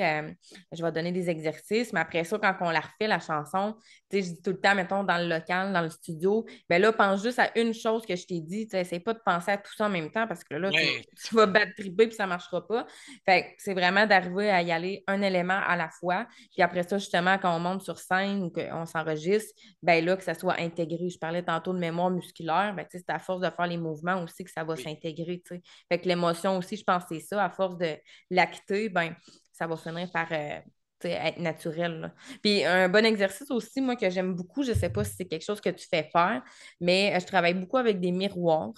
je vais donner des exercices, mais après ça, quand on la refait, la chanson, tu sais, je dis tout le temps, mettons, dans le local, dans le studio, ben là, pense juste à une chose que je t'ai dit, tu sais, essaie pas de penser à tout ça en même temps parce que là, tu vas, Ouais, tu vas battre triper puis ça marchera pas. Fait que c'est vraiment d'arriver à y aller un élément à la fois, puis après ça, justement, quand on monte sur scène ou qu'on s'enregistre, ben là, que ça soit intégré. Je parlais tantôt de mémoire musculaire, ben, c'est à force de faire les mouvements aussi que ça va oui. s'intégrer. T'sais. Fait que l'émotion aussi, je pense que c'est ça. À force de l'acter, ben, ça va finir par être naturel. Là. Puis un bon exercice aussi, moi, que j'aime beaucoup, je ne sais pas si c'est quelque chose que tu fais faire, mais je travaille beaucoup avec des miroirs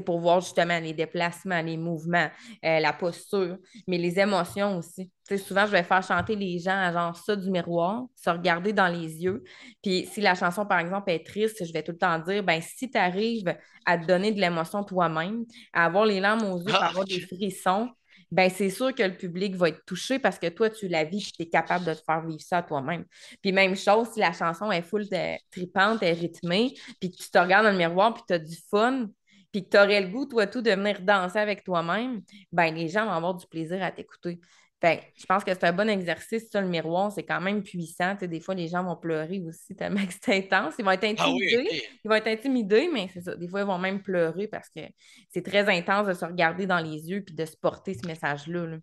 pour voir justement les déplacements, les mouvements, la posture, mais les émotions aussi. Souvent, je vais faire chanter les gens à genre ça du miroir, se regarder dans les yeux. Puis si la chanson, par exemple, est triste, je vais tout le temps dire, ben si tu arrives à te donner de l'émotion toi-même, à avoir les larmes aux yeux, à Ah, avoir des frissons, ben c'est sûr que le public va être touché parce que toi, tu la vis et tu es capable de te faire vivre ça toi-même. Puis même chose, si la chanson est full de, tripante, est rythmée, puis que tu te regardes dans le miroir puis tu as du fun, puis que tu aurais le goût, toi, tout, de venir danser avec toi-même, ben les gens vont avoir du plaisir à t'écouter. Fait que je pense que c'est un bon exercice, ça, le miroir, c'est quand même puissant. Tu sais, des fois, les gens vont pleurer aussi tellement que c'est intense. Ils vont être ah oui, intimidés. ok. Ils vont être intimidés, mais c'est ça. Des fois, ils vont même pleurer parce que c'est très intense de se regarder dans les yeux puis de se porter ce message-là. Là.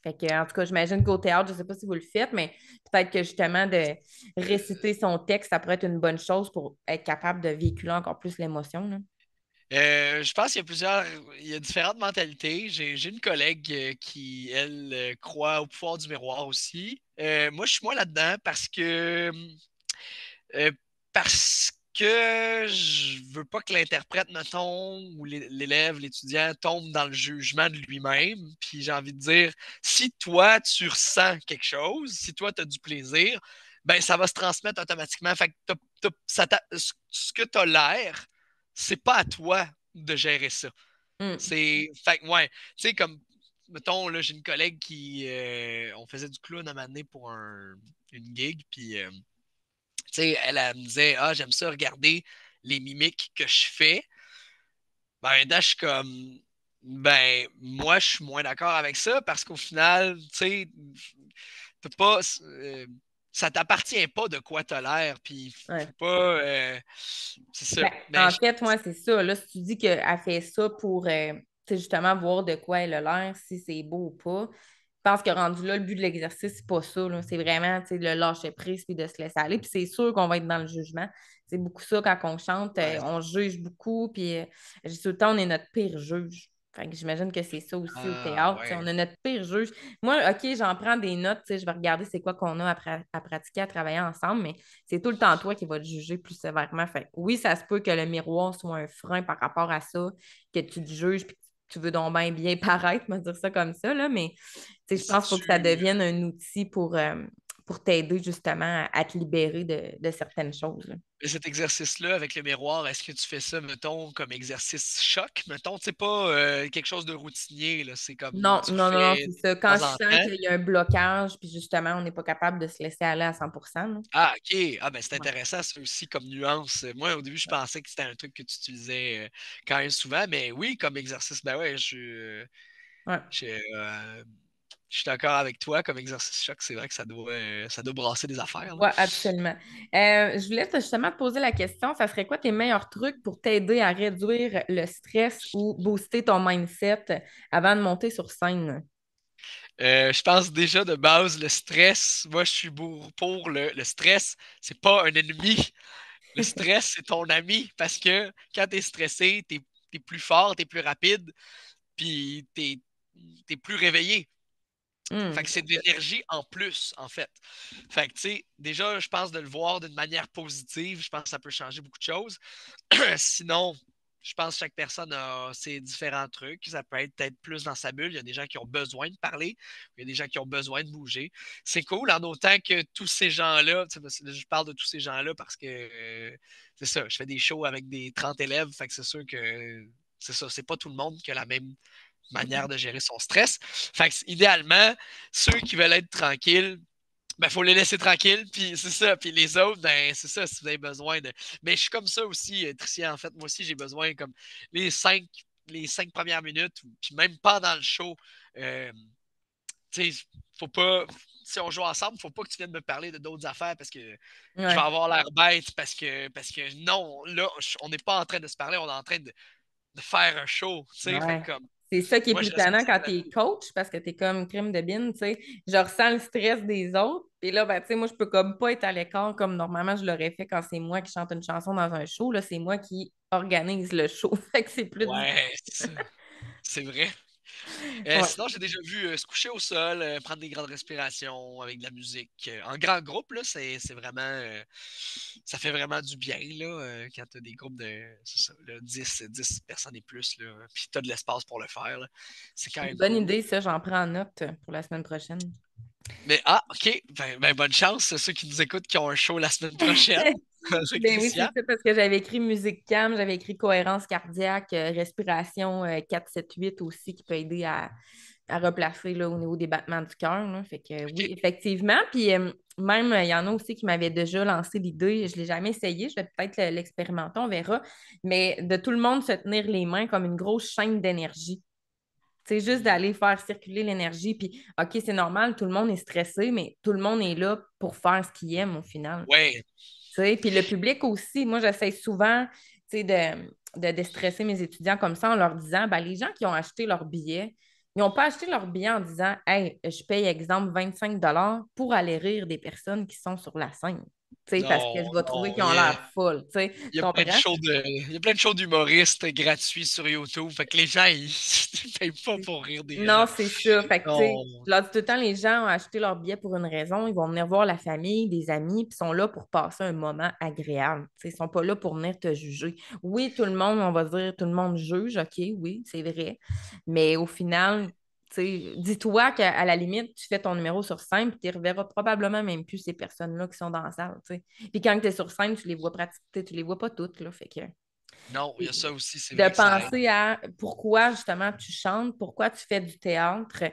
Fait que, en tout cas, j'imagine qu'au théâtre, je ne sais pas si vous le faites, mais peut-être que justement de réciter son texte, ça pourrait être une bonne chose pour être capable de véhiculer encore plus l'émotion. Là. Je pense il y a différentes mentalités. J'ai une collègue qui, elle, croit au pouvoir du miroir aussi. Moi, je suis moins là-dedans euh, parce que je veux pas que l'interprète, mettons, ou l'élève, l'étudiant tombe dans le jugement de lui-même. Puis j'ai envie de dire, si toi, tu ressens quelque chose, si toi, tu as du plaisir, ben ça va se transmettre automatiquement. Fait que ce que tu as l'air, c'est pas à toi de gérer ça. Mm. Fait que, ouais, tu sais, comme, mettons, là, j'ai une collègue on faisait du clown à un moment donné pour une gig, puis tu sais, elle me disait, ah, j'aime ça regarder les mimiques que je fais. Ben, là, je suis comme, ben, moi, je suis moins d'accord avec ça parce qu'au final, tu sais, t'as pas, ça t'appartient pas de quoi t'as l'air, puis Ouais. faut pas, c'est ça. Ben, Mais en fait, moi, c'est ça. Là, si tu dis qu'elle fait ça pour tu sais, justement voir de quoi elle a l'air, si c'est beau ou pas, je pense que rendu là, le but de l'exercice, c'est pas ça. Là. C'est vraiment tu sais, le lâcher prise puis de se laisser aller. Puis c'est sûr qu'on va être dans le jugement. C'est beaucoup ça quand on chante, ouais. on juge beaucoup. Puis je dis tout le temps, on est notre pire juge. Fait que j'imagine que c'est ça aussi au Ah, théâtre. Tu sais, on ouais. a notre pire juge. Moi, OK, j'en prends des notes. Tu sais, je vais regarder c'est quoi qu'on a à pratiquer, à travailler ensemble, mais c'est tout le temps toi qui vas te juger plus sévèrement. Fait que oui, ça se peut que le miroir soit un frein par rapport à ça, que tu te juges puis que tu veux donc bien paraître, me dire ça comme ça, là, mais je Si pense qu'il faut que ça tu, devienne un outil pour t'aider justement à te libérer de certaines choses. Là. cet exercice-là avec le miroir, est-ce que tu fais ça, mettons, comme exercice choc? Mettons, c'est pas quelque chose de routinier, là. C'est comme Non, tu le non, non, non, fais c'est de ça. Quand je temps en sens temps. qu'il y a un blocage, puis justement, on n'est pas capable de se laisser aller à 100%. Là. Ah, OK. Ah, ben, c'est Ouais. intéressant, ça aussi, comme nuance. Moi, au début, je pensais que c'était un truc que tu utilisais quand même souvent, mais oui, comme exercice, ben ouais, Ouais. je, Je suis d'accord avec toi. Comme exercice choc, c'est vrai que ça doit brasser des affaires, là. Oui, absolument. Je voulais justement te poser la question, ça serait quoi tes meilleurs trucs pour t'aider à réduire le stress ou booster ton mindset avant de monter sur scène? Je pense déjà de base, le stress, moi je suis pour le stress, c'est pas un ennemi. Le stress, c'est ton ami parce que quand t'es stressé, t'es plus fort, t'es plus rapide, puis t'es plus réveillé. Fait Hmm. que c'est de l'énergie en plus, en fait. Fait que, tu sais, déjà, je pense de le voir d'une manière positive, je pense que ça peut changer beaucoup de choses. Sinon, je pense que chaque personne a ses différents trucs. Ça peut être peut-être plus dans sa bulle. Il y a des gens qui ont besoin de parler. Il y a des gens qui ont besoin de bouger. C'est cool en autant que tous ces gens-là, je parle de tous ces gens-là parce que c'est ça, je fais des shows avec des 30 élèves. Fait que c'est sûr que c'est ça, c'est pas tout le monde qui a la même manière de gérer son stress. Fait que idéalement, ceux qui veulent être tranquilles, ben, faut les laisser tranquilles, puis c'est ça. Puis les autres, ben, c'est ça, si vous avez besoin de. Mais je suis comme ça aussi, Tricia, en fait. Moi aussi, j'ai besoin, comme les cinq, les 5 premières minutes, puis même pendant le show, euh, tu sais, faut pas. Si on joue ensemble, faut pas que tu viennes me parler de d'autres affaires parce que je vais Ouais. avoir l'air bête, parce que non, là, on n'est pas en train de se parler, on est en train de faire un show, tu sais. Fait Ouais. que comme, C'est ça qui est moi, plus je respecte tannant quand ça. tu es coach parce que tu es comme crime de bine, tu sais. Je ressens le stress des autres. Et là, ben, tu sais, moi, je peux comme pas être à l'écart comme normalement je l'aurais fait quand c'est moi qui chante une chanson dans un show. Là, c'est moi qui organise le show. Fait que c'est plus Ouais, c'est vrai. ouais. Sinon, j'ai déjà vu se coucher au sol, prendre des grandes respirations avec de la musique. En grand groupe, là, c'est vraiment. Ça fait vraiment du bien là, quand tu as des groupes de c'est ça, là, 10 personnes et plus, là, puis tu as de l'espace pour le faire. Là. C'est quand Une même bonne cool. idée, ça, j'en prends en note pour la semaine prochaine. Mais OK, ben, bonne chance, ceux qui nous écoutent qui ont un show la semaine prochaine avec Ben oui, c'est Tricia. ça, parce que j'avais écrit musique calme, j'avais écrit cohérence cardiaque, respiration 4-7-8 aussi qui peut aider à replacer là, au niveau des battements du cœur. Là. Fait que oui, OK. effectivement. Puis même, il y en a aussi qui m'avaient déjà lancé l'idée. Je ne l'ai jamais essayé, je vais peut-être l'expérimenter, on verra. Mais de tout le monde se tenir les mains comme une grosse chaîne d'énergie. C'est juste Hmm. d'aller faire circuler l'énergie. Puis, OK, c'est normal, tout le monde est stressé, mais tout le monde est là pour faire ce qu'il aime au final. Ouais. Tu sais, puis le public aussi, moi, j'essaie souvent tu sais, de déstresser mes étudiants comme ça en leur disant, ben, les gens qui ont acheté leur billet, ils n'ont pas acheté leur billet en disant, hey, je paye, exemple, 25 $ pour aller rire des personnes qui sont sur la scène. Tu sais, parce que Non, je vais trouver non. qu'ils ont l'air folles. Tu Il y a plein de comprends? shows il y a plein de shows d'humoristes gratuits sur YouTube. Fait que les gens, ils ne payent pas pour rire des Non, gens. c'est ça. Fait que, tu sais, Non. je leur dis tout le temps, les gens ont acheté leur billet pour une raison. Ils vont venir voir la famille, des amis, puis sont là pour passer un moment agréable. Tu sais, ils sont pas là pour venir te juger. Oui, tout le monde, on va dire, tout le monde juge, OK, oui, c'est vrai. Mais au final, tu sais, dis-toi qu'à la limite, tu fais ton numéro sur scène, puis tu ne reverras probablement même plus ces personnes-là qui sont dans la salle, tu sais. Puis quand tu es sur scène, tu les vois pratiquer, tu les vois pas toutes, là. Fait que Non, il y a ça aussi, c'est de vrai que ça aide. penser à pourquoi justement tu chantes, pourquoi tu fais du théâtre,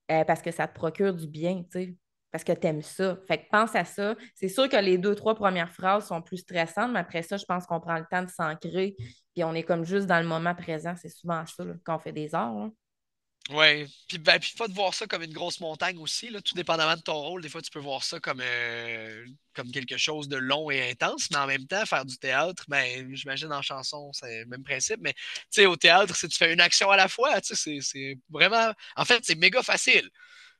parce que ça te procure du bien, tu sais, parce que tu aimes ça. Fait que pense à ça. C'est sûr que les deux, trois premières phrases sont plus stressantes, mais après ça, je pense qu'on prend le temps de s'ancrer, puis on est comme juste dans le moment présent. C'est souvent ça là, quand on fait des arts. Là. Ouais. Puis, ben, puis pas de voir ça comme une grosse montagne aussi, là, tout dépendamment de ton rôle. Des fois, tu peux voir ça comme quelque chose de long et intense, mais en même temps, faire du théâtre, ben, j'imagine en chanson, c'est le même principe. Mais tu sais, au théâtre, si tu fais une action à la fois, tu sais, c'est vraiment. En fait, c'est méga facile.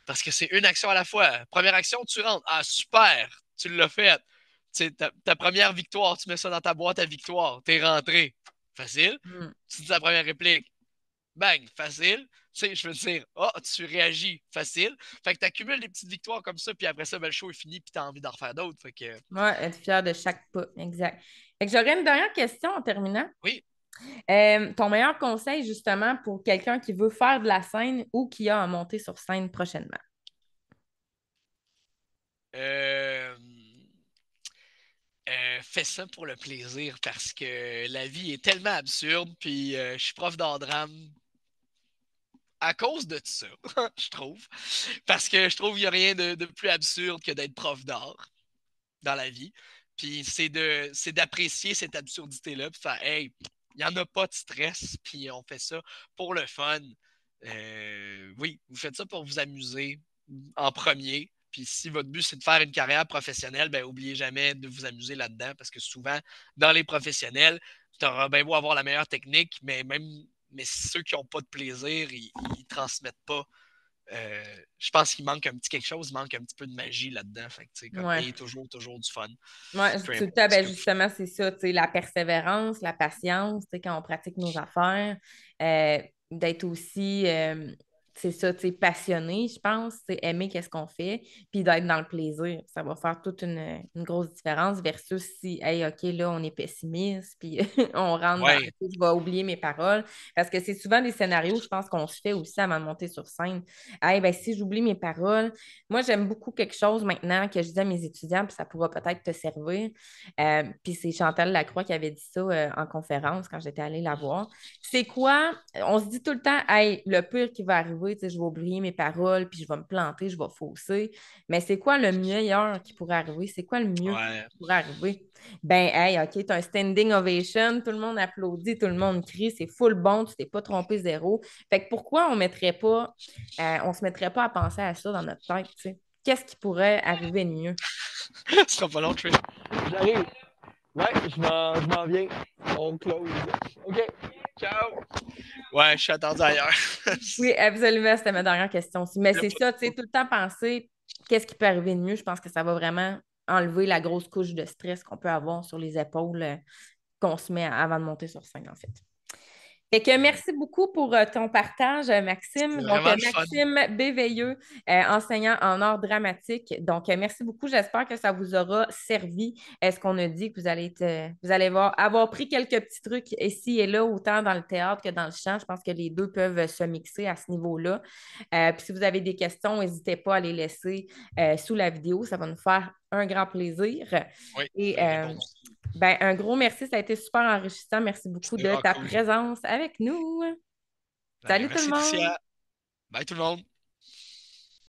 Parce que c'est une action à la fois. Première action, tu rentres. Ah, super! Tu l'as fait. Tu sais, ta première victoire, tu mets ça dans ta boîte à victoire. T'es rentré. Facile. Mm. Tu dis ta première réplique. Bang, facile. Tu sais, je veux dire, oh, tu réagis, facile. Fait que tu accumules des petites victoires comme ça, puis après ça, ben, le show est fini, puis tu as envie d'en refaire d'autres. Fait que, Ouais, être fier de chaque pas. Exact. Fait que j'aurais une dernière question en terminant. oui. Ton meilleur conseil, justement, pour quelqu'un qui veut faire de la scène ou qui a à monter sur scène prochainement? Euh, fais ça pour le plaisir parce que la vie est tellement absurde, puis je suis prof d'art drame à cause de ça, je trouve. Parce que je trouve qu'il n'y a rien de plus absurde que d'être prof d'art dans la vie. Puis c'est d'apprécier cette absurdité-là, puis faire, hey, il n'y en a pas de stress, puis on fait ça pour le fun. Oui, vous faites ça pour vous amuser. en premier. Puis si votre but, c'est de faire une carrière professionnelle, ben oubliez jamais de vous amuser là-dedans parce que souvent, dans les professionnels, tu auras bien beau avoir la meilleure technique, mais ceux qui n'ont pas de plaisir, ils ne transmettent pas. Je pense qu'il manque un petit quelque chose, il manque un petit peu de magie là-dedans. Fait que, comme, Ouais. ayez toujours, toujours du fun. Ouais, Peu tout le importe temps, ce ben que vous faites. justement, c'est ça, tu sais, la persévérance, la patience, tu sais, quand on pratique nos affaires, d'être aussi, c'est ça, tu sais, passionné, je pense, c'est aimer qu'est-ce qu'on fait, puis d'être dans le plaisir. Ça va faire toute une grosse différence versus si, hey, OK, là, on est pessimiste, puis on rentre dans, Ouais, je vais oublier mes paroles, parce que c'est souvent des scénarios, je pense, qu'on se fait aussi avant de monter sur scène. Hey, ben si j'oublie mes paroles, moi, j'aime beaucoup quelque chose maintenant que je dis à mes étudiants, puis ça pourra peut-être te servir. Puis c'est Chantal Lacroix qui avait dit ça en conférence quand j'étais allée la voir. C'est quoi? On se dit tout le temps, hey, le pire qui va arriver, tu sais, je vais oublier mes paroles, puis je vais me planter, je vais fausser. Mais c'est quoi le meilleur qui pourrait arriver? C'est quoi le mieux ouais. qui pourrait arriver? Ben, hey, OK, tu as un standing ovation, tout le monde applaudit, tout le monde crie, c'est full bon, tu t'es pas trompé zéro. Fait que pourquoi on se mettrait pas à penser à ça dans notre tête, tu sais? Qu'est-ce qui pourrait arriver de mieux? Ce sera pas long, Trish. J'arrive. Ouais, je m'en viens. On close. OK. Ciao. Ouais, je suis attendu ailleurs. Oui, absolument, c'était ma dernière question aussi. Mais Y a c'est pas ça, tu sais, de- tout le temps penser qu'est-ce qui peut arriver de mieux. Je pense que ça va vraiment enlever la grosse couche de stress qu'on peut avoir sur les épaules qu'on se met avant de monter sur scène, en fait. Fait que merci beaucoup pour ton partage, Maxime. C'était Donc, vraiment le fun. Maxime Béveilleux, enseignant en art dramatique. Donc, merci beaucoup. J'espère que ça vous aura servi. Est-ce qu'on a dit que vous allez avoir pris quelques petits trucs ici et là, autant dans le théâtre que dans le chant. Je pense que les deux peuvent se mixer à ce niveau-là. Puis si vous avez des questions, n'hésitez pas à les laisser sous la vidéo. Ça va nous faire un grand plaisir. Oui, je Et vais répondre aussi. ben, un gros merci, ça a été super enrichissant. Merci beaucoup C'était de vraiment ta cool. présence avec nous. Ben, Salut tout le merci, monde! Tricia. Bye tout le monde.